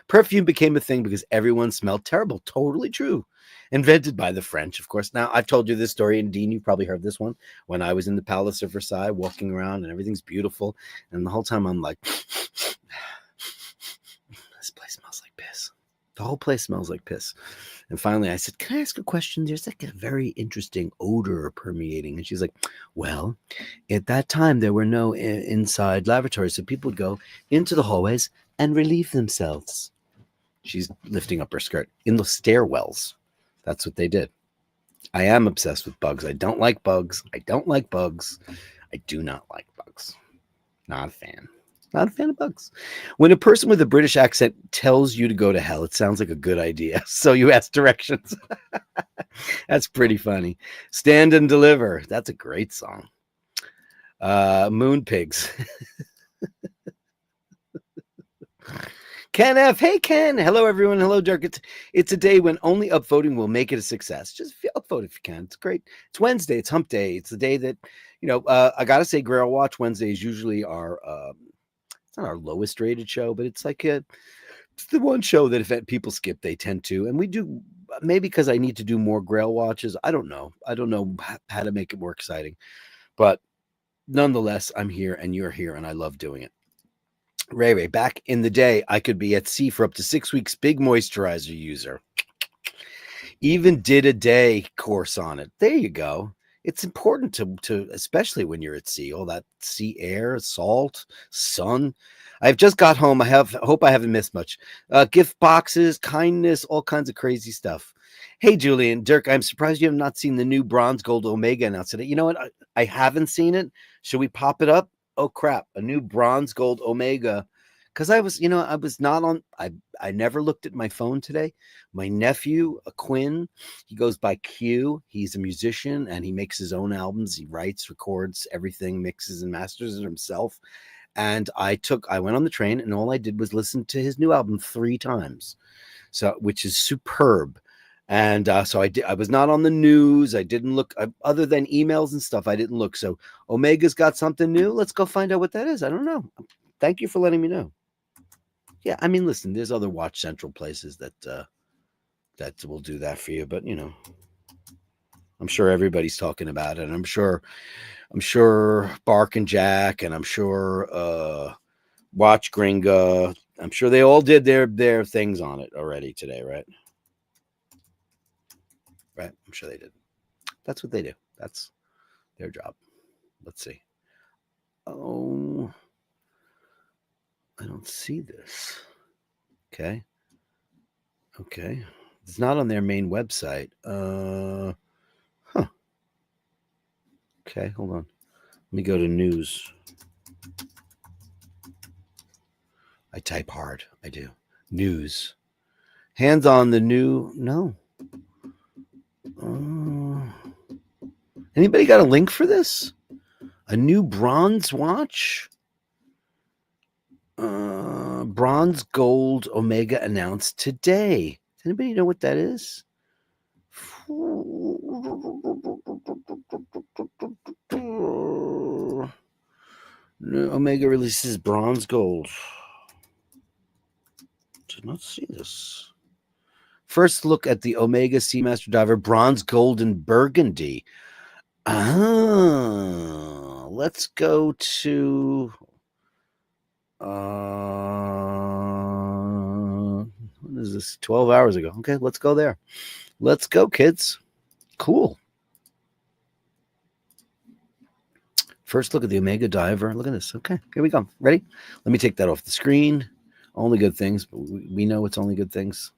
perfume became a thing because everyone smelled terrible. Totally true. Invented by the French, of course. Now, I've told you this story, and Dean, you've probably heard this one, when I was in the Palace of Versailles walking around and everything's beautiful. And the whole time I'm like, this place smells like piss. The whole place smells like piss. And finally I said, can I ask a question? There's like a very interesting odor permeating. And she's like, well, at that time, there were no inside lavatories. So people would go into the hallways and relieve themselves. She's lifting up her skirt in the stairwells. That's what they did. I am obsessed with bugs. I don't like bugs. I do not like bugs. Not a fan. Not a fan of bugs. When a person with a British accent tells you to go to hell, it sounds like a good idea. So you ask directions. That's pretty funny. Stand and Deliver. That's a great song. Moon Pigs. Ken F. Hey, Ken. Hello, everyone. Hello, Dirk. It's a day when only upvoting will make it a success. Just upvote if you can. It's great. It's Wednesday. It's hump day. It's the day that, I got to say, Grail Watch Wednesdays usually are, it's not our lowest rated show, but it's like it's the one show that if people skip, they tend to. And we do, maybe because I need to do more Grail Watches. I don't know. I don't know how to make it more exciting. But nonetheless, I'm here and you're here, and I love doing it. Ray, back in the day, I could be at sea for up to 6 weeks. Big moisturizer user. Even did a day course on it. There you go. It's important to especially when you're at sea, all that sea air, salt, sun. I've just got home. Hope I haven't missed much. Gift boxes, kindness, all kinds of crazy stuff. Hey, Julian, Dirk, I'm surprised you have not seen the new bronze gold Omega announced today. You know what? I haven't seen it. Should we pop it up? Oh crap, a new bronze gold Omega. Because I was not on, I never looked at my phone today. My nephew, Quinn, he goes by Q. He's a musician and he makes his own albums. He writes, records, everything, mixes and masters it himself. And I went on the train and all I did was listen to his new album 3 times. So, which is superb. And so I was not on the news. I didn't look, other than emails and stuff. I didn't look. So Omega's got something new. Let's go find out what that is. I don't know. Thank you for letting me know. Yeah, I mean, listen, there's other Watch Central places that will do that for you, but I'm sure everybody's talking about it. And I'm sure Bark and Jack, and I'm sure Watch Gringa. I'm sure they all did their things on it already today, right? Right, I'm sure they did. That's what they do. That's their job. Let's see. Oh, I don't see this. Okay. It's not on their main website. Huh. Okay, hold on. Let me go to news. I type hard. I do. News. Hands on the new. No. Anybody got a link for this? A new bronze watch? Bronze gold Omega announced today. Does anybody know what that is? Omega releases bronze gold. Did not see this. First look at the Omega Seamaster Diver bronze gold and burgundy. Let's go to what is this? 12 hours ago. Okay, let's go there. Let's go, kids. Cool. First look at the Omega Diver. Look at this. Okay, here we go. Ready? Let me take that off the screen. Only good things, but we know it's only good things.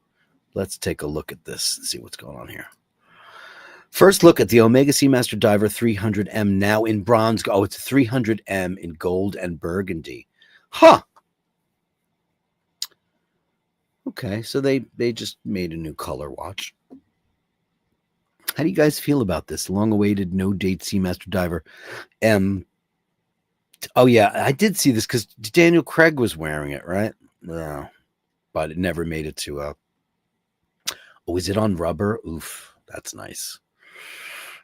Let's take a look at this and see what's going on here. First look at the Omega Seamaster Diver 300M, now in bronze. Oh, it's 300M in gold and burgundy. Huh. Okay, so they just made a new color watch. How do you guys feel about this long-awaited no-date Seamaster Diver M? Oh, yeah, I did see this because Daniel Craig was wearing it, right? But it never made it to... Oh, is it on rubber? Oof, that's nice.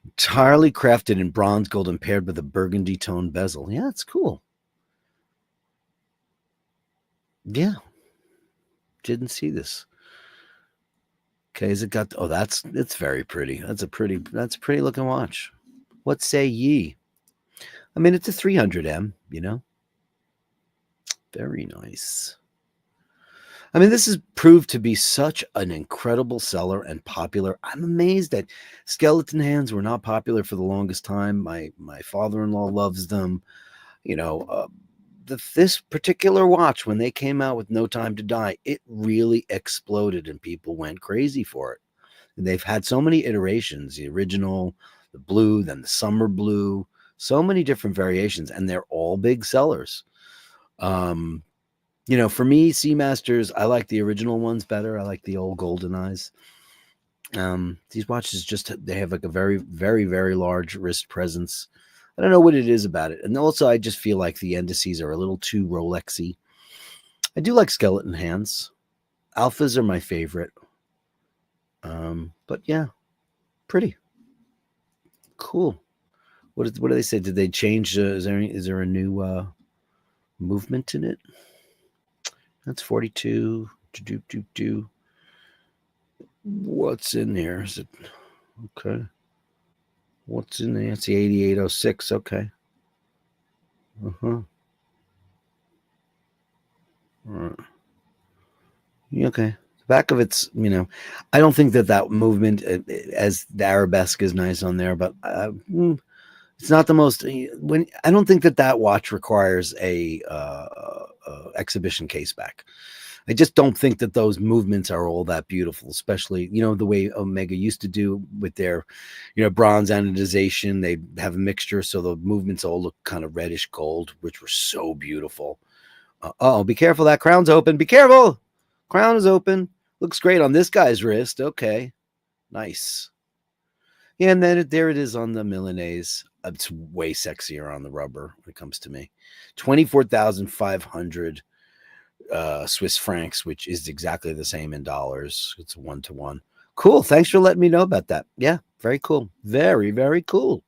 Entirely crafted in bronze gold and paired with a burgundy tone bezel. Yeah, it's cool. Yeah. Didn't see this. Okay, is it got... Oh, it's very pretty. That's a pretty looking watch. What say ye? I mean, it's a 300M, Very nice. I mean, this has proved to be such an incredible seller and popular. I'm amazed that skeleton hands were not popular for the longest time. My father-in-law loves them. This particular watch, when they came out with No Time to Die, it really exploded and people went crazy for it. And they've had so many iterations, the original, the blue, then the summer blue, so many different variations, and they're all big sellers. For me, Seamasters, I like the original ones better. I like the old Golden Eyes. These watches they have like a very, very, very large wrist presence. I don't know what it is about it. And also, I just feel like the indices are a little too Rolexy. I do like skeleton hands. Alphas are my favorite. But yeah, pretty cool. What do they say? Did they change? Is there a new movement in it? That's 42. What's in there? Is it okay? What's in there? It's the 8806. Okay. Uh-huh. All right. Yeah, okay. The back of it's, I don't think that movement as the arabesque is nice on there, but it's not the most. When I don't think that watch requires a exhibition case back. I just don't think that those movements are all that beautiful, especially, the way Omega used to do with their, bronze anodization. They have a mixture, so the movements all look kind of reddish gold, which were so beautiful. Be careful. That crown's open. Be careful. Crown is open. Looks great on this guy's wrist. Okay. Nice. Yeah, and then there it is on the Milanese. It's way sexier on the rubber when it comes to me. 24,500 Swiss francs, which is exactly the same in dollars. It's 1-to-1. Cool. Thanks for letting me know about that. Yeah, very cool. Very, very cool.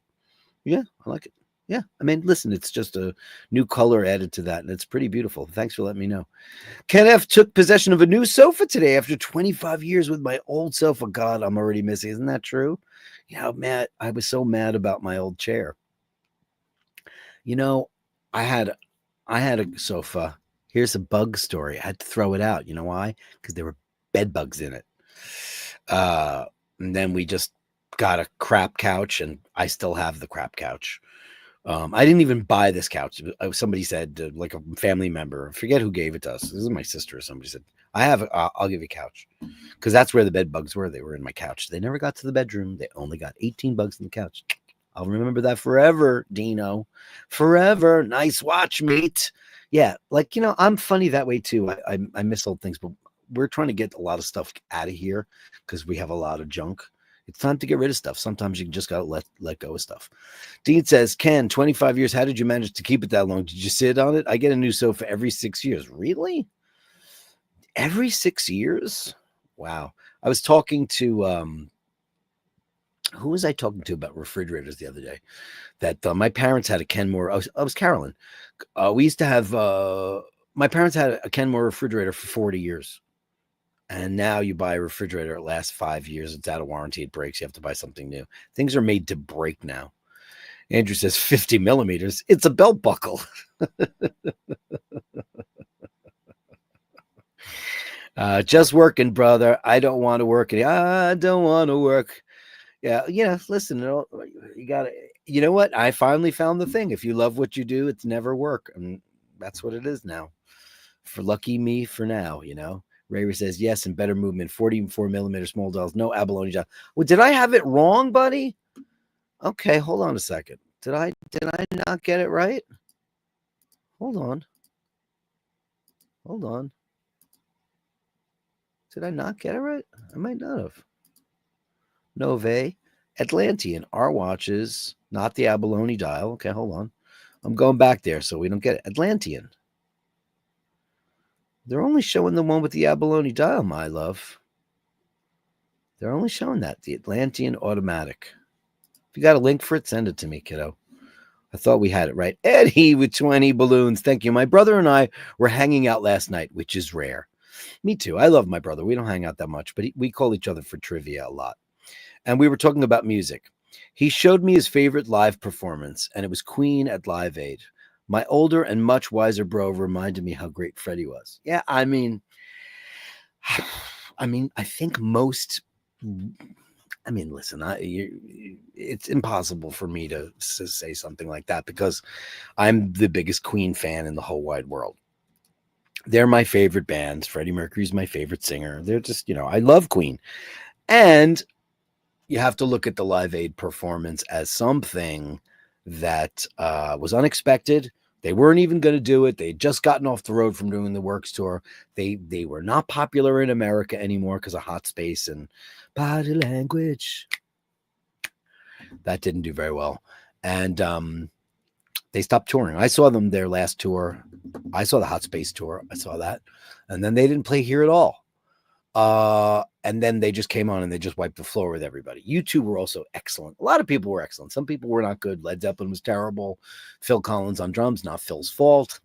Yeah, I like it. Yeah, I mean, listen, it's just a new color added to that, and it's pretty beautiful. Thanks for letting me know. Ken F took possession of a new sofa today after 25 years with my old sofa. God, I'm already missing. Isn't that true? Matt, I was so mad about my old chair. I had a sofa. Here's a bug story. I had to throw it out. You know why? Because there were bed bugs in it. And then we just got a crap couch, and I still have the crap couch. I didn't even buy this couch. Somebody said, like a family member, I forget who gave it to us. This is my sister or somebody said, I'll give you a couch. Because that's where the bed bugs were. They were in my couch. They never got to the bedroom. They only got 18 bugs in the couch. I'll remember that forever, Dino. Forever. Nice watch, mate. Yeah, I'm funny that way too. I miss old things, but we're trying to get a lot of stuff out of here because we have a lot of junk. It's time to get rid of stuff. Sometimes you just got to let go of stuff. Dean says, Ken, 25 years. How did you manage to keep it that long? Did you sit on it? I get a new sofa every 6 years. Really? Every 6 years? Wow. I was talking to, who was I talking to about refrigerators the other day? That my parents had a Kenmore. I was Carolyn. We used to have, my parents had a Kenmore refrigerator for 40 years. And now you buy a refrigerator, it lasts 5 years. It's out of warranty. It breaks. You have to buy something new. Things are made to break now. Andrew says 50 millimeters. It's a belt buckle. Just working, brother. I don't want to work. I don't want to work. Yeah. Listen, you got to, you know what? I finally found the thing. If you love what you do, it's never work. And that's what it is now. For lucky me for now, Ray says, yes, and better movement, 44 millimeter small dials, no abalone dial. Well, did I have it wrong, buddy? Okay, hold on a second. Did I not get it right? Hold on. Did I not get it right? I might not have. Nove, Atlantean, our watches, not the abalone dial. Okay, hold on. I'm going back there so we don't get it. Atlantean. They're only showing the one with the abalone dial, my love. They're only showing that, the Atlantean automatic. If you got a link for it, send it to me, kiddo. I thought we had it right. Eddie with 20 balloons. Thank you. My brother and I were hanging out last night, which is rare. Me too. I love my brother. We don't hang out that much, but we call each other for trivia a lot. And we were talking about music. He showed me his favorite live performance, and it was Queen at Live Aid. My older and much wiser bro reminded me how great Freddie was. Yeah, I mean, I think most. Listen, it's impossible for me to say something like that because I'm the biggest Queen fan in the whole wide world. They're my favorite band. Freddie Mercury's my favorite singer. They're just, I love Queen. And you have to look at the Live Aid performance as something that was unexpected. They weren't even going to do it. They had just gotten off the road from doing the Works tour. They were not popular in America anymore because of Hot Space and Body Language. That didn't do very well. And they stopped touring. I saw them their last tour. I saw the Hot Space tour. I saw that. And then they didn't play here at all. And then they just came on and they just wiped the floor with everybody. U2 were also excellent. A lot of people were excellent. Some people were not good. Led Zeppelin was terrible. Phil Collins on drums, not Phil's fault.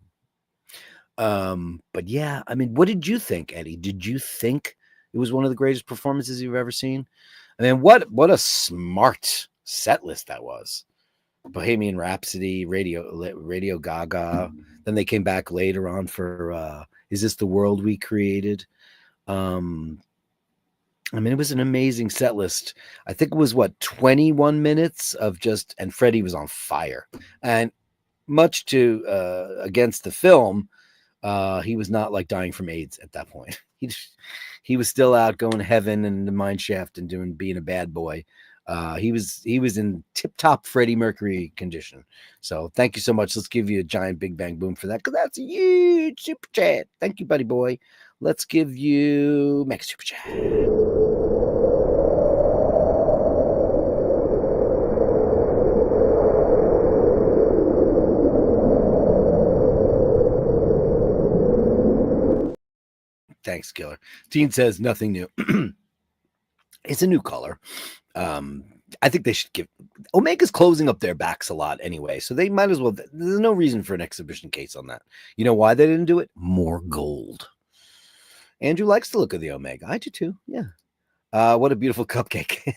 But yeah, I mean, what did you think, Eddie? Did you think it was one of the greatest performances you've ever seen? I mean, what a smart set list that was. Bohemian Rhapsody, Radio Gaga. Then they came back later on for Is This the World We Created? I mean, it was an amazing set list. I think it was 21 minutes of just, and Freddie was on fire. And much to against the film, he was not like dying from AIDS at that point. He was still out going to heaven and the mine shaft and being a bad boy. He was in tip-top Freddie Mercury condition. So thank you so much. Let's give you a giant big bang boom for that, because that's a huge super chat. Thank you, buddy boy. Let's give you mega super chat. Thanks, Killer. Teen says nothing new. It's a new color. I think they should give Omega's closing up their backs a lot anyway, so they might as well. There's no reason for an exhibition case on that. You know why they didn't do it? More gold. Andrew likes the look of the Omega. I do too. Yeah. What a beautiful cupcake.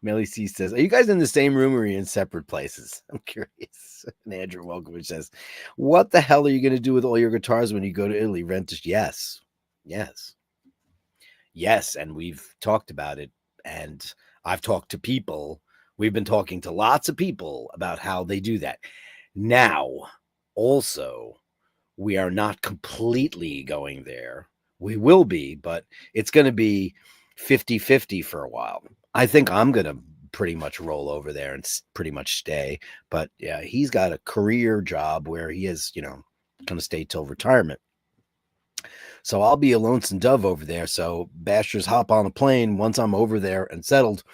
Melly C says, are you guys in the same room or are you in separate places? I'm curious. And Andrew Welkovich says, what the hell are you going to do with all your guitars when you go to Italy? Rent a... Yes. And we've talked about it. And I've talked to people. We've been talking to lots of people about how they do that. Now, also, we are not completely going there. We will be, but it's going to be 50-50 for a while. I think I'm going to pretty much roll over there and pretty much stay. But yeah, he's got a career job where he is, going to stay till retirement. So I'll be a lonesome dove over there. So Bashers hop on a plane once I'm over there and settled.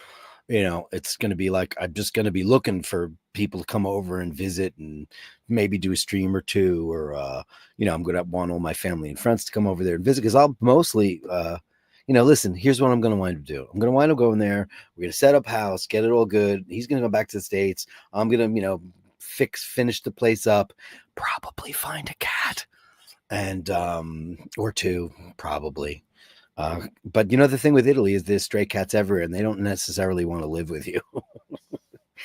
It's going to be like, I'm just going to be looking for people to come over and visit and maybe do a stream or two, or, I'm going to want all my family and friends to come over there and visit. Cause I'll mostly, listen, here's what I'm going to wind up doing. I'm going to wind up going there. We're going to set up house, get it all good. He's going to go back to the States. I'm going to, finish the place up, probably find a cat and, or two, probably. But the thing with Italy is there's stray cats everywhere and they don't necessarily want to live with you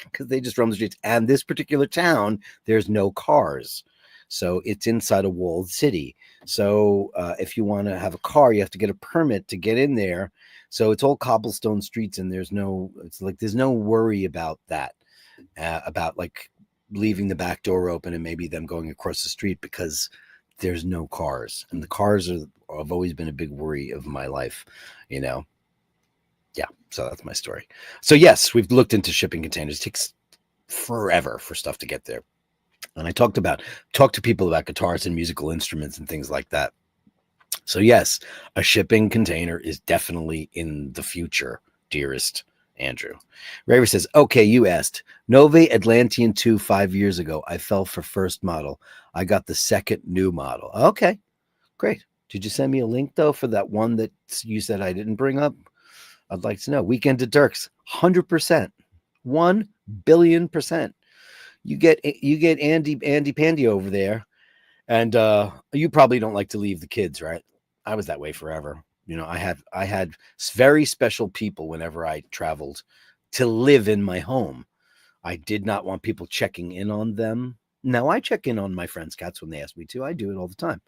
because they just roam the streets. And this particular town, there's no cars. So it's inside a walled city. So if you want to have a car, you have to get a permit to get in there. So it's all cobblestone streets and there's no worry about that, about like leaving the back door open and maybe them going across the street because there's no cars. And the cars have always been a big worry of my life, Yeah. So that's my story. So yes, we've looked into shipping containers. It takes forever for stuff to get there. And I talked to people about guitars and musical instruments and things like that. So yes, a shipping container is definitely in the future, dearest Andrew. Raver says, okay, you asked. Nove Atlantean 2 5 years ago. I fell for first model. I got the second new model. Okay, great. Did you send me a link, though, for that one that you said I didn't bring up? I'd like to know. Weekend at Dirk's, 100%. 1 billion %. You get Andy Pandy over there, and you probably don't like to leave the kids, right? I was that way forever. I had very special people whenever I traveled to live in my home. I did not want people checking in on them. Now I check in on my friends' cats when they ask me to. I do it all the time.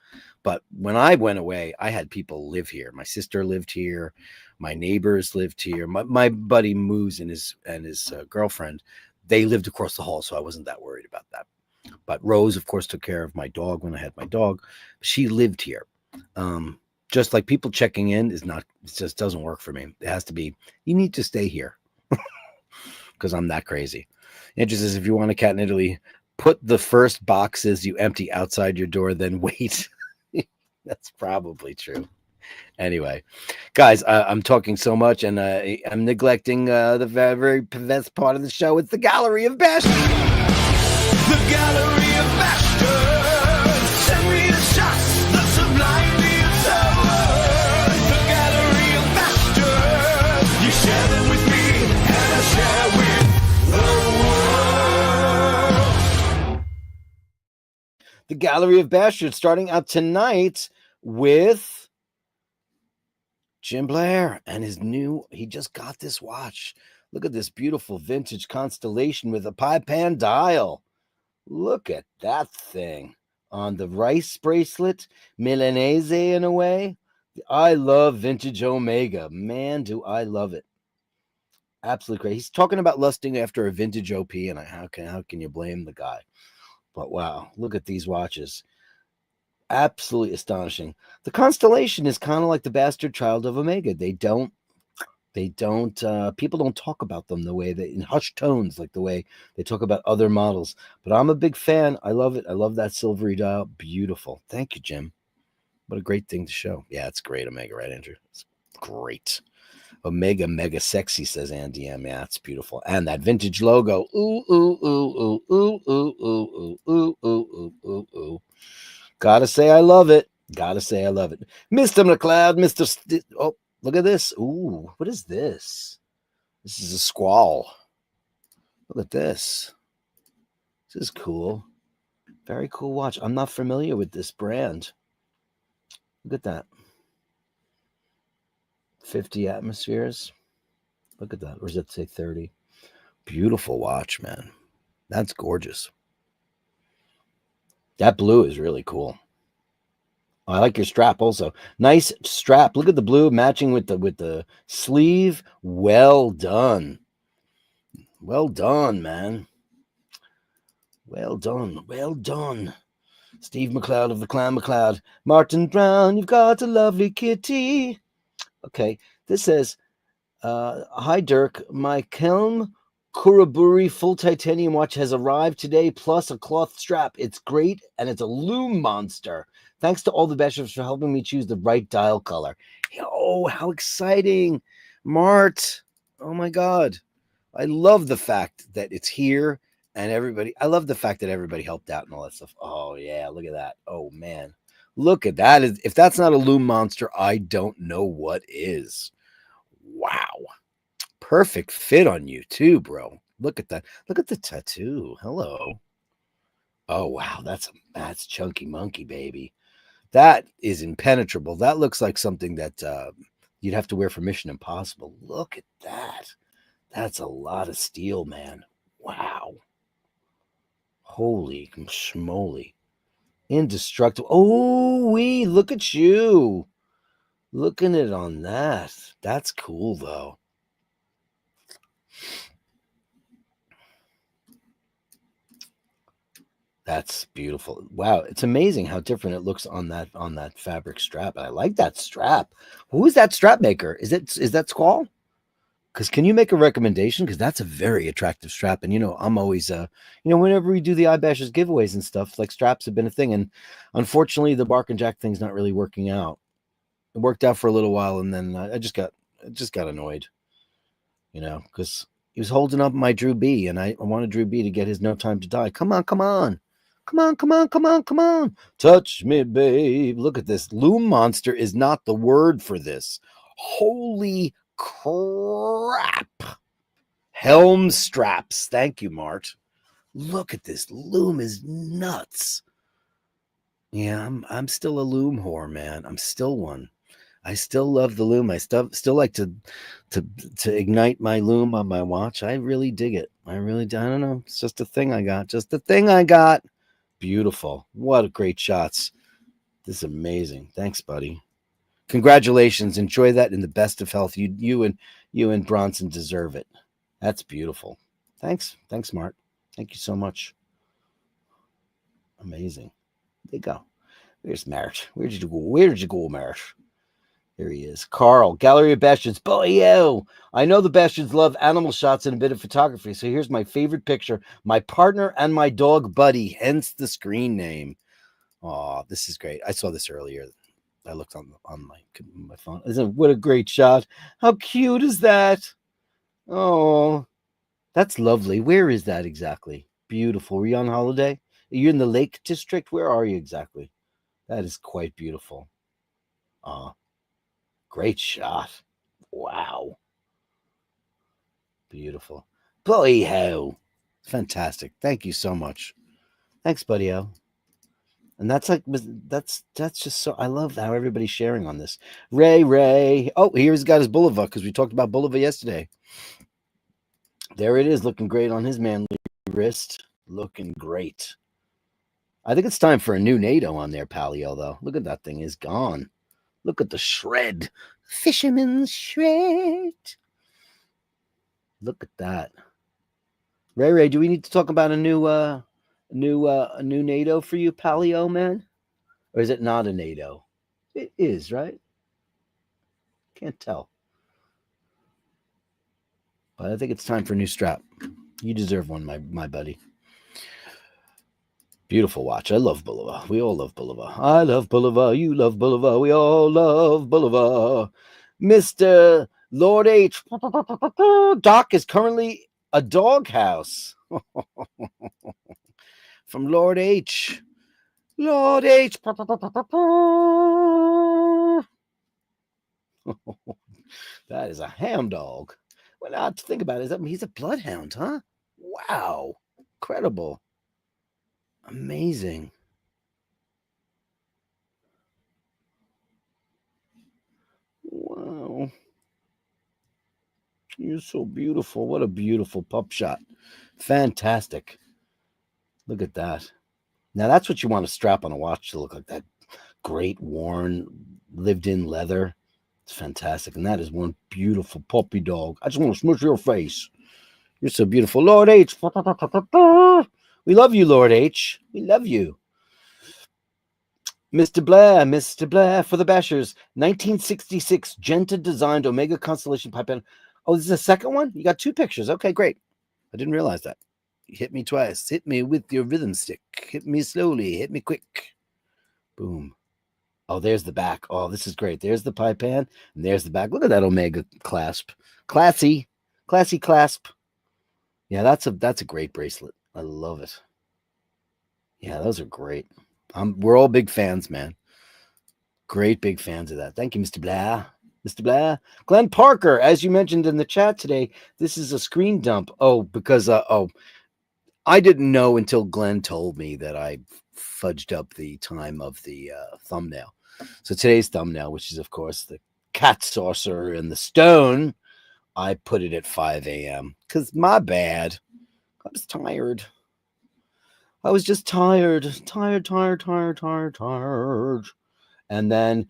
But when I went away, I had people live here. My sister lived here. My neighbors lived here. My buddy Moose and his girlfriend, they lived across the hall, so I wasn't that worried about that. But Rose, of course, took care of my dog when I had my dog. She lived here. Just like people checking in it just doesn't work for me. It has to be, you need to stay here because I'm that crazy. Andrew says, if you want a cat in Italy, put the first boxes you empty outside your door, then wait. That's probably true. Anyway, guys, I'm talking so much, and I'm neglecting the very best part of the show. It's the Gallery of Bashtards. The Gallery of Bashtards. Send me the shots that sublime the absurd. The Gallery of Bashtards. You share them with me, and I share with the world. The Gallery of Bastards, starting out tonight with Jim Blair and his new, he just got this watch. Look at this beautiful vintage Constellation with a pie pan dial. Look at that thing on the rice bracelet, Milanese in a way. I love vintage Omega. Man, do I love it. Absolutely great. He's talking about lusting after a vintage OP, and how can you blame the guy? But wow, look at these watches. Absolutely astonishing. The Constellation is kind of like the bastard child of Omega. People don't talk about them the way they, in hushed tones, like the way they talk about other models. But I'm a big fan. I love it. I love that silvery dial. Beautiful. Thank you, Jim. What a great thing to show. Yeah, it's great, Omega, right, Andrew? It's great. Omega, mega sexy, says Andy M. Yeah, it's beautiful. And that vintage logo. Ooh, ooh, ooh, ooh, ooh, ooh, ooh, ooh, ooh, ooh, ooh, ooh. Gotta say I love it. Gotta say I love it. Mr. McLeod, oh, look at this. Ooh, what is this? This is a squall. Look at this. This is cool. Very cool watch. I'm not familiar with this brand. Look at that. 50 atmospheres. Look at that. Or does it say 30? Beautiful watch, man. That's gorgeous. That blue is really cool. I like your strap also. Nice strap. Look at the blue matching with the sleeve. Well done. Well done, man. Well done. Well done. Steve McLeod of the Clan McLeod. Martin Brown, you've got a lovely kitty. Okay, this says, hi, Dirk. My Kelm Kuraburi full titanium watch has arrived today, plus a cloth strap. It's great, and it's a loom monster. Thanks to all the Bashers for helping me choose the right dial color. Oh, how exciting, Mart. Oh, my God. I love the fact that it's here, and I love the fact that everybody helped out and all that stuff. Oh, yeah, look at that. Oh, man. Look at that. If that's not a loom monster, I don't know what is. Wow. Perfect fit on you too, bro. Look at that. Look at the tattoo. Hello. Oh, wow. That's Chunky Monkey, baby. That is impenetrable. That looks like something that you'd have to wear for Mission Impossible. Look at that. That's a lot of steel, man. Wow. Holy schmoly. Indestructible. Oh, look at you. Looking at it on that. That's cool, though. That's beautiful. Wow, it's amazing how different it looks on that fabric strap. I like that strap. Who is that strap maker? Is that Squall? Because can you make a recommendation? Because that's a very attractive strap. And I'm always whenever we do the iBashers giveaways and stuff, like straps have been a thing. And unfortunately, the Bark and Jack thing's not really working out. It worked out for a little while, and then I just got annoyed. Because he was holding up my Drew B, and I wanted Drew B to get his No Time to Die. Come on. Come on. Touch me, babe. Look at this. Loom monster is not the word for this. Holy crap. Helm straps. Thank you, Mart. Look at this. Loom is nuts. Yeah, I'm still a loom whore, man. I'm still one. I still love the loom. I still like to ignite my loom on my watch. I really dig it. I don't know. It's just a thing I got. Beautiful. What great shots. This is amazing. Thanks, buddy. Congratulations. Enjoy that in the best of health. You and Bronson deserve it. That's beautiful. Thanks, Mart. Thank you so much. Amazing. There you go. Where's Mart? Where did you go, Mart? Here he is. Carl, Gallery of Bashtards. Boy, yo. I know the Bastards love animal shots and a bit of photography, so here's my favorite picture. My partner and my dog, Buddy, hence the screen name. Oh, this is great. I saw this earlier. I looked on my phone. What a great shot. How cute is that? Oh, that's lovely. Where is that exactly? Beautiful. Were you on holiday? Are you in the Lake District? Where are you exactly? That is quite beautiful. Great shot. Wow. Beautiful. Bloody hell. Fantastic. Thank you so much. Thanks, buddy-o. And that's just so, I love how everybody's sharing on this. Ray. Oh, here's got his boulevard because we talked about boulevard yesterday. There it is, looking great on his manly wrist. Looking great. I think it's time for a new NATO on there, Palio, though. Look at that thing is gone. Look at the shred. Fisherman's shred. Look at that. Ray, do we need to talk about a new NATO for you, Palio, man? Or is it not a NATO? It is, right? Can't tell. But I think it's time for a new strap. You deserve one, my buddy. Beautiful watch. I love Boulevard. We all love Boulevard. I love Boulevard. You love Boulevard. We all love Boulevard. Mr. Lord H. Doc is currently a doghouse. From Lord H. Lord H. That is a hound dog. Well, now to think about it, he's a bloodhound, huh? Wow. Incredible. Amazing. Wow. You're so beautiful. What a beautiful pup shot. Fantastic. Look at that. Now that's what you want to strap on a watch to look like that. Great worn, lived in leather. It's fantastic. And that is one beautiful puppy dog. I just want to smush your face. You're so beautiful. Lord H. We love you, Lord H. We love you. Mr. Blair for the Bashers. 1966 Genta designed Omega Constellation pipe band. Oh, this is the second one? You got two pictures. Okay, great. I didn't realize that. You hit me twice. Hit me with your rhythm stick. Hit me slowly. Hit me quick. Boom. Oh, there's the back. Oh, this is great. There's the pipe band, and there's the back. Look at that Omega clasp. Classy clasp. Yeah, that's a great bracelet. I love it. Yeah, those are great. We're all big fans, man. Great big fans of that. Thank you, Mr. Blair. Mr. Blair. Glenn Parker, as you mentioned in the chat today, this is a screen dump. Oh, because I didn't know until Glenn told me that I fudged up the time of the thumbnail. So today's thumbnail, which is of course the cat saucer and the stone, I put it at 5 a.m. because my bad. I was tired. I was just tired. And then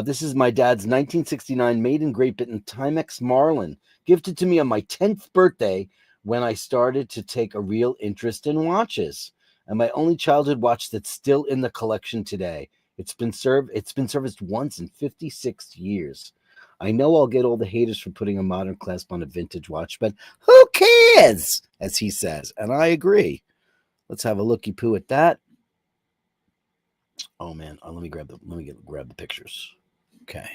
this is my dad's 1969 made in Great Britain Timex Marlin, gifted to me on my 10th birthday when I started to take a real interest in watches. And my only childhood watch that's still in the collection today. It's been serviced once in 56 years. I know I'll get all the haters for putting a modern clasp on a vintage watch, but who cares? As he says, and I agree. Let's have a looky poo at that. Oh man, let me grab the pictures. Okay.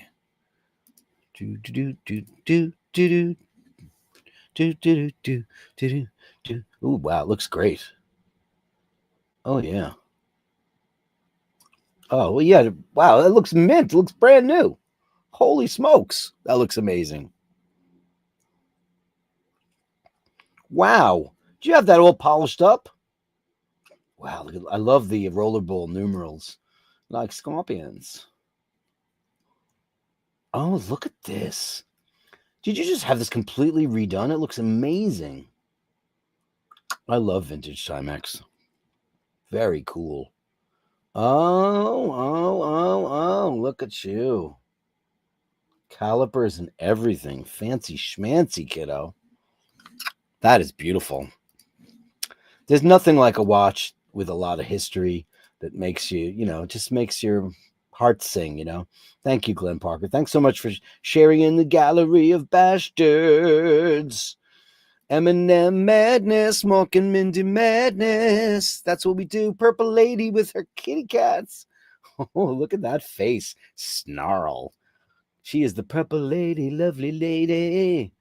Ooh, wow, it looks great. Oh yeah. Oh well, yeah. Wow, that looks mint. It looks brand new. Holy smokes, that looks amazing. Wow, do you have that all polished up? Wow, I love the rollerball numerals, like scorpions. Oh, look at this. Did you just have this completely redone? It looks amazing. I love vintage Timex. Very cool. Oh, look at you. Calipers and everything. Fancy schmancy, kiddo. That is beautiful. There's nothing like a watch with a lot of history that makes you, just makes your hearts sing, you know. Thank you, Glenn Parker. Thanks so much for sharing in the Gallery of Bastards. Eminem madness, Mork and Mindy madness. That's what we do. Purple lady with her kitty cats. Oh, look at that face. Snarl. She is the purple lady, lovely lady.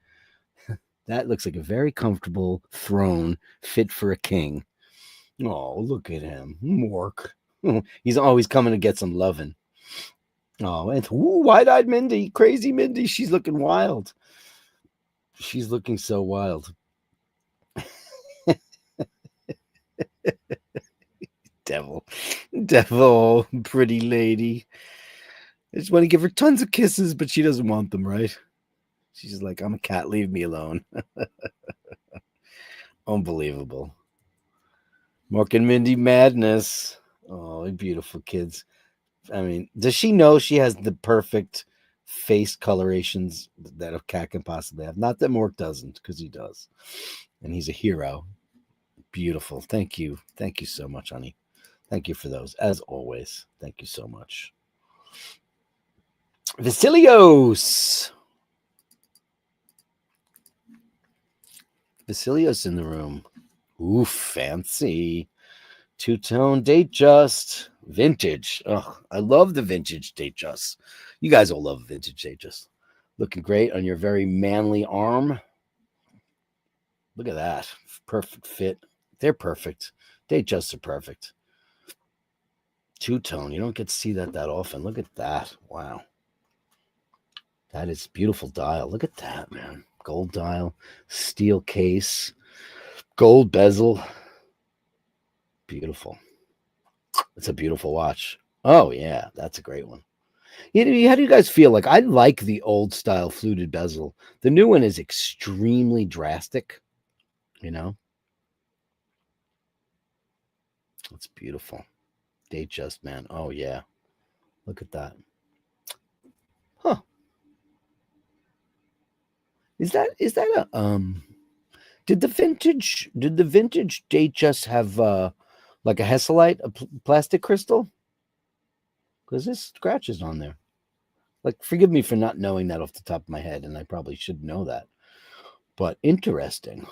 That looks like a very comfortable throne fit for a king. Oh, look at him. Mork. He's always coming to get some loving. Oh, and wide-eyed Mindy. Crazy Mindy. She's looking wild. She's looking so wild. Devil, pretty lady. I just want to give her tons of kisses, but she doesn't want them, right? She's like, I'm a cat, leave me alone. Unbelievable. Mork and Mindy madness. Oh, beautiful kids. I mean, does she know she has the perfect face colorations that a cat can possibly have? Not that Mork doesn't, because he does. And he's a hero. Beautiful. Thank you. Thank you so much, honey. Thank you for those, as always. Thank you so much. Vasilios. Vasilios in the room. Ooh, fancy. Two-tone date just. Vintage. Oh, I love the vintage date just. You guys all love vintage date just. Looking great on your very manly arm. Look at that. Perfect fit. They're perfect. Date just are perfect. Two-tone. You don't get to see that often. Look at that. Wow. That is beautiful dial. Look at that, man. Gold dial, steel case, gold bezel. Beautiful. It's a beautiful watch. Oh, yeah. That's a great one. How do you guys feel? Like, I like the old style fluted bezel. The new one is extremely drastic, you know? It's beautiful. Date just, man. Oh, yeah. Look at that. Huh. Is that a did the vintage date just have like a Hesalite, a plastic crystal? Because there's scratches on there. Like, forgive me for not knowing that off the top of my head, and I probably should know that. But interesting.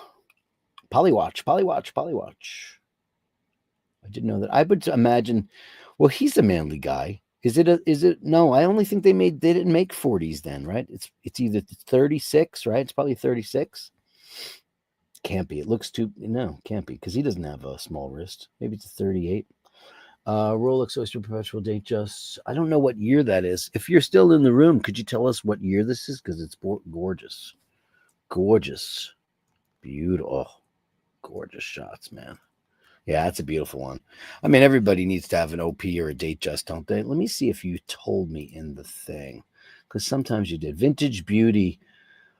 Polywatch. I didn't know that. I would imagine, well, he's a manly guy. Is it no, I only think they didn't make 40s then, right? It's either 36, right? It's probably 36. Can't be. It looks can't be, because he doesn't have a small wrist. Maybe it's a 38. Rolex Oyster Perpetual Date just. I don't know what year that is. If you're still in the room, could you tell us what year this is? Because it's gorgeous. Gorgeous. Beautiful. Oh, gorgeous shots, man. Yeah, that's a beautiful one. I mean, everybody needs to have an OP or a date just, don't they? Let me see if you told me in the thing, because sometimes you did. Vintage beauty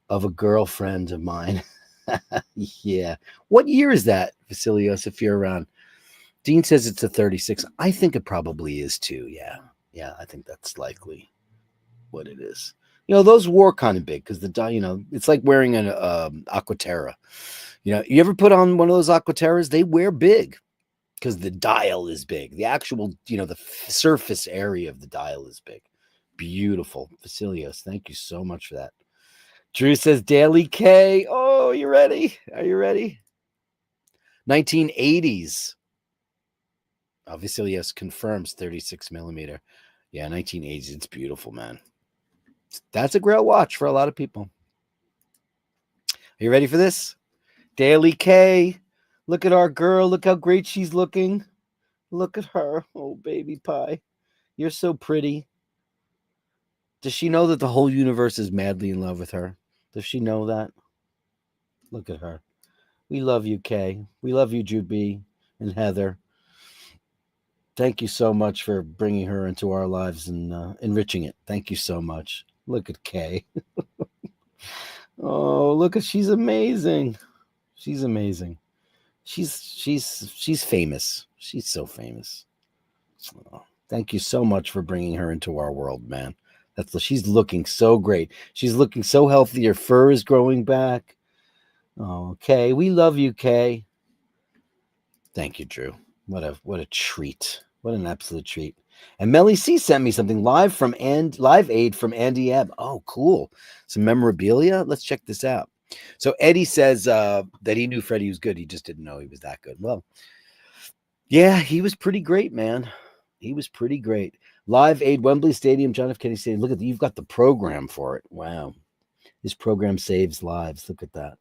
of a girlfriend of mine. Yeah. What year is that, Vasilios, if you're around? Dean says it's a 36. I think it probably is too. Yeah. Yeah, I think that's likely what it is. You know, those wore kind of big because it's like wearing an Aquaterra. You know, you ever put on one of those Aquaterras? They wear big because the dial is big. The actual, the surface area of the dial is big. Beautiful. Vasilios, thank you so much for that. Drew says Daily K. Oh, you ready? Are you ready? 1980s. Vasilios confirms 36 millimeter. Yeah, 1980s. It's beautiful, man. That's a Grail watch for a lot of people. Are you ready for this? Daily K. Look at our girl. Look how great she's looking. Look at her. Oh, baby pie. You're so pretty. Does she know that the whole universe is madly in love with her? Does she know that? Look at her. We love you, Kay. We love you, Jude B. and Heather. Thank you so much for bringing her into our lives and enriching it. Thank you so much. Look at Kay. Oh, look at, she's amazing. She's amazing. She's famous. She's so famous. Oh, thank you so much for bringing her into our world, man. She's looking so great. She's looking so healthy. Her fur is growing back. Oh, Kay, we love you, Kay. Thank you, Drew. What a treat. What an absolute treat. And Melly C sent me something live aid from Andy Ebb. Oh, cool. Some memorabilia. Let's check this out. So Eddie says that he knew Freddie was good. He just didn't know he was that good. Well, yeah, he was pretty great, man. He was pretty great. Live Aid, Wembley Stadium, John F. Kennedy Stadium. Look at you've got the program for it. Wow. This program saves lives. Look at that.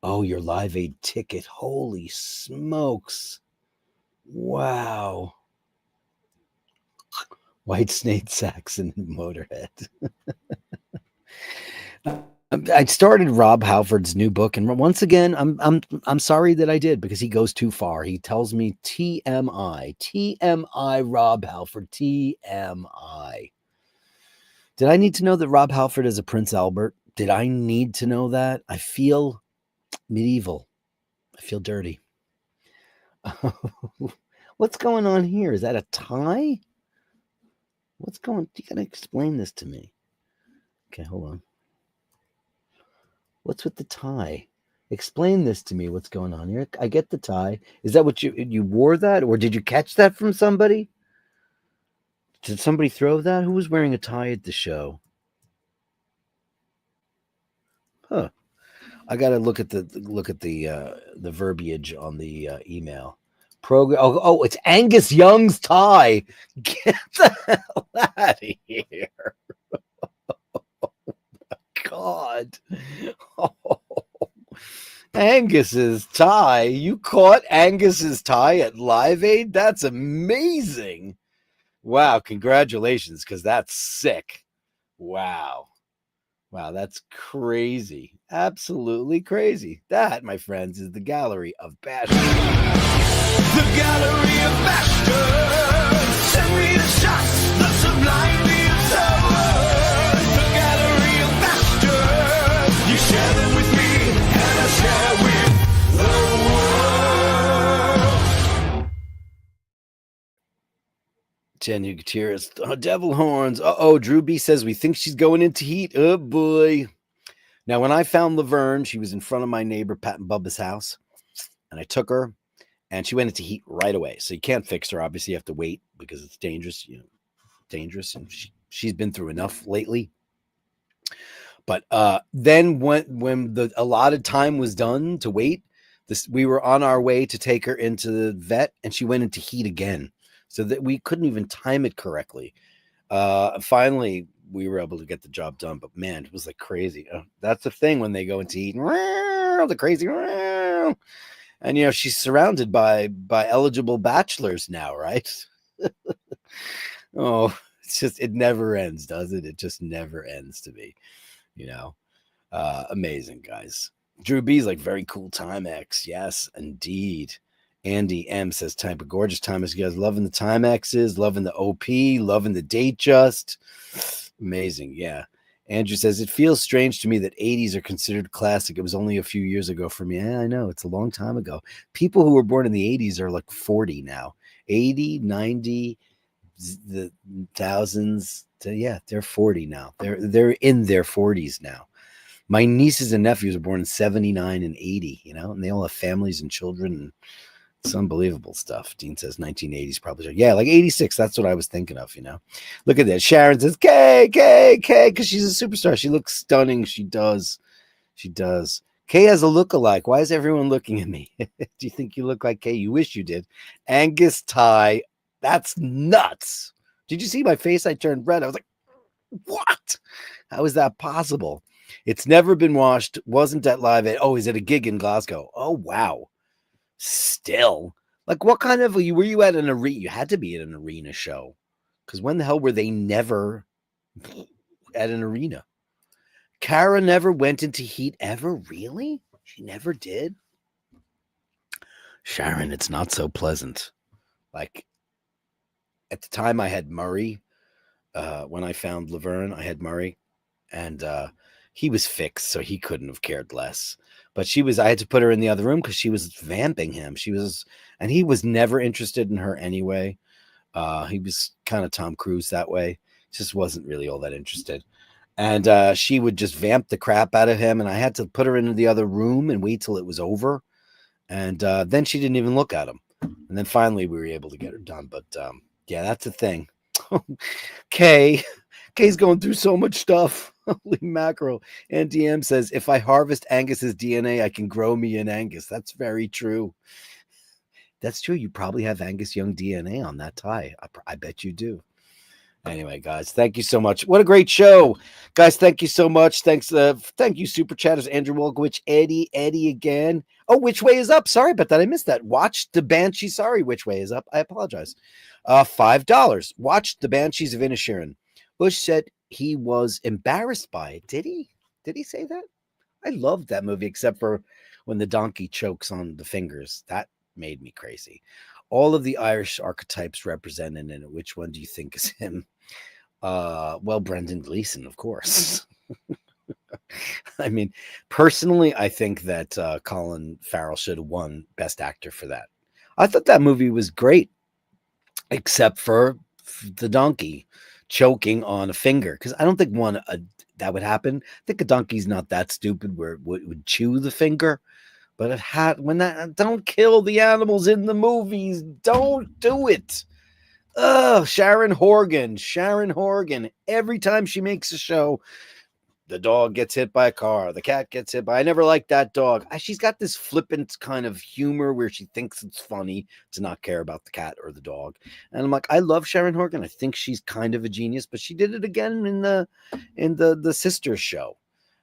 Oh, your Live Aid ticket. Holy smokes. Wow. White Snake Saxon Motorhead. I started Rob Halford's new book, and once again, I'm sorry that I did because he goes too far. He tells me TMI, Rob Halford, TMI. Did I need to know that Rob Halford is a Prince Albert? Did I need to know that? I feel medieval. I feel dirty. What's going on here? Is that a tie? What's going? You gotta explain this to me. Okay, hold on. What's with the tie? Explain this to me. What's going on here? I get the tie. Is that what you wore that, or did you catch that from somebody? Did somebody throw that? Who was wearing a tie at the show? Huh. I gotta look at the verbiage on the email. Program. Oh, it's Angus Young's tie. Get the hell out of here. God. Oh, Angus's tie. You caught Angus's tie at Live Aid? That's amazing. Wow, congratulations, because that's sick. Wow. Wow, that's crazy. Absolutely crazy. That, my friends, is the Gallery of Bashtards. The Gallery of Bashtards. Send me the shots, the sublime, the absurd. The Gallery of Bashtards. You share them with me, and I share with the world. Jenny Gutierrez. Oh, devil horns. Drew B says we think she's going into heat. Oh, boy. Now, when I found Laverne, she was in front of my neighbor, Pat and Bubba's house, and I took her. And she went into heat right away. So you can't fix her. Obviously, you have to wait because it's dangerous. Dangerous. And she's been through enough lately. But then when the allotted time was done to wait, we were on our way to take her into the vet, and she went into heat again. So that we couldn't even time it correctly. Finally, we were able to get the job done. But man, it was like crazy. That's the thing when they go into heat. The crazy. And, she's surrounded by eligible bachelors now, right? Oh, it never ends, does it? It just never ends to me, amazing, guys. Drew B's like, very cool Timex. Yes, indeed. Andy M says, type of gorgeous Timex. You guys loving the Timexes, loving the OP, loving the date just. Amazing, yeah. Andrew says, it feels strange to me that 80s are considered classic. It was only a few years ago for me. Yeah, I know. It's a long time ago. People who were born in the 80s are like 40 now. 80, 90, the thousands. They're 40 now. They're in their 40s now. My nieces and nephews were born in 79 and 80, and they all have families and children. And it's unbelievable stuff. Dean says 1980s probably. Yeah, like 86. That's what I was thinking of, Look at that. Sharon says, K, because she's a superstar. She looks stunning. She does. Kay has a look-alike. Why is everyone looking at me? Do you think you look like Kay? You wish you did. Angus tie. That's nuts. Did you see my face? I turned red. I was like, what? How is that possible? It's never been washed. Wasn't at Live Aid. Oh, is it a gig in Glasgow? Oh, wow. Still, like, what kind of were you at an arena? You had to be at an arena show, because when the hell were they never at an arena? Kara never went into heat ever. Really? She never did. Sharon, it's not so pleasant. Like, at the time I had Murray. When I found Laverne, I had Murray, and he was fixed, so he couldn't have cared less. But I had to put her in the other room because she was vamping him. And he was never interested in her anyway. He was kind of Tom Cruise that way. Just wasn't really all that interested. And she would just vamp the crap out of him. And I had to put her into the other room and wait till it was over. And then she didn't even look at him. And then finally we were able to get her done. But Yeah, that's a thing. Kay's going through so much stuff. Holy mackerel. And DM says, if I harvest Angus's DNA, I can grow me an Angus. That's very true. That's true. You probably have Angus Young DNA on that tie. I bet you do. Anyway, guys, thank you so much. What a great show, guys. Thank you so much. Thank you, super chatters, Andrew Wolkowicz, Eddie again. Oh, which way is up? Sorry about that. I missed that. Watch the Banshee. Sorry, which way is up? I apologize. $5. Watch the Banshees of Inisherin. Bush said he was embarrassed by it. Did he? Did he say that? I loved that movie, except for when the donkey chokes on the fingers. That made me crazy. All of the Irish archetypes represented in it. Which one do you think is him? Well, Brendan Gleeson, of course. I mean, personally, I think that Colin Farrell should have won Best Actor for that. I thought that movie was great, except for the donkey choking on a finger. Because I don't think that would happen. I think a donkey's not that stupid where it would chew the finger. But it had don't kill the animals in the movies. Don't do it. Sharon Horgan. Every time she makes a show, the dog gets hit by a car, the cat gets hit by. I never liked that dog. She's got this flippant kind of humor where she thinks it's funny to not care about the cat or the dog. And I'm like, I love Sharon Horgan. I think she's kind of a genius, but she did it again in the Sisters show.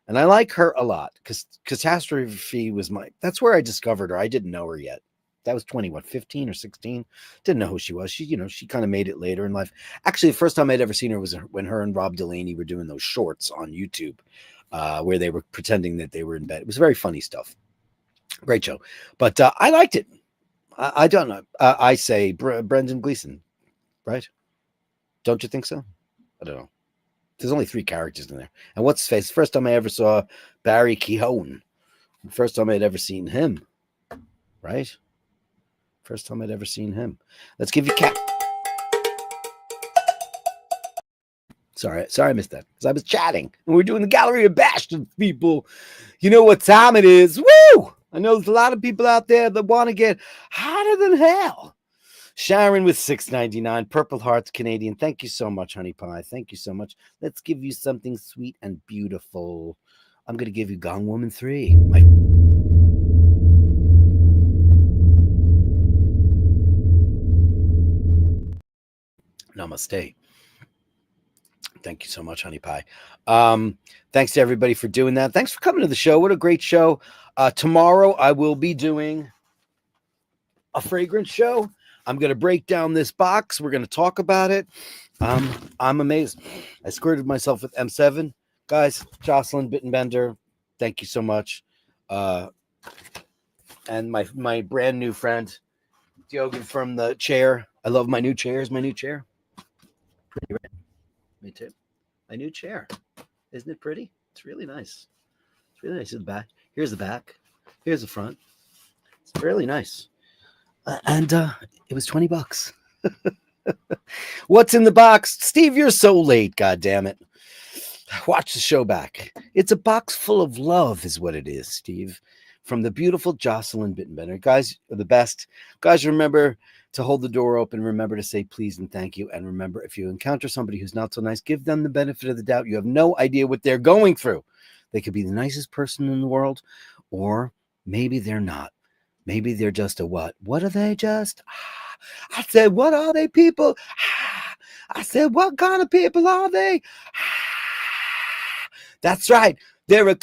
And I like her a lot because Catastrophe was that's where I discovered her. I didn't know her yet. That was 15 or 16. Didn't know who she was. She kind of made it later in life. Actually, the first time I'd ever seen her was when her and Rob Delaney were doing those shorts on YouTube where they were pretending that they were in bed. It was very funny stuff. Great show. But I liked it. I don't know. I say Brendan Gleeson, right? Don't you think so? I don't know. There's only 3 characters in there. And what's his face? First time I ever saw Barry Keoghan. First time I'd ever seen him. Right? First time I'd ever seen him. Let's give you cat. Sorry, I missed that because I was chatting and we're doing the Gallery of Bashtards, people. You know what time it is? Woo! I know there's a lot of people out there that want to get hotter than hell. Sharon with $6.99. Purple Hearts Canadian. Thank you so much, Honey Pie. Thank you so much. Let's give you something sweet and beautiful. I'm going to give you Gong Woman 3. Namaste. Thank you so much, Honey Pie. Thanks to everybody for doing that. Thanks for coming to the show. What a great show. Tomorrow I will be doing a fragrance show. I'm going to break down this box. We're going to talk about it. I'm amazed. I squirted myself with M7. Guys, Jocelyn Bittenbender, thank you so much. And my brand new friend, Diogen from the chair. I love my new chair. Here's my new chair. Pretty, right? Me too. My new chair. Isn't it pretty? It's really nice. It's really nice in the back. Here's the back. Here's the front. It's really nice. And it was $20. What's in the box? Steve, you're so late. God damn it. Watch the show back. It's a box full of love is what it is, Steve. From the beautiful Jocelyn Bittenbender. Guys are the best. Guys, remember to hold the door open. Remember to say please and thank you. And remember, if you encounter somebody who's not so nice, give them the benefit of the doubt. You have no idea what they're going through. They could be the nicest person in the world, or maybe they're not. Maybe they're just a what? What are they just? I said, what are they, people? I said, what kind of people are they? That's right. They're a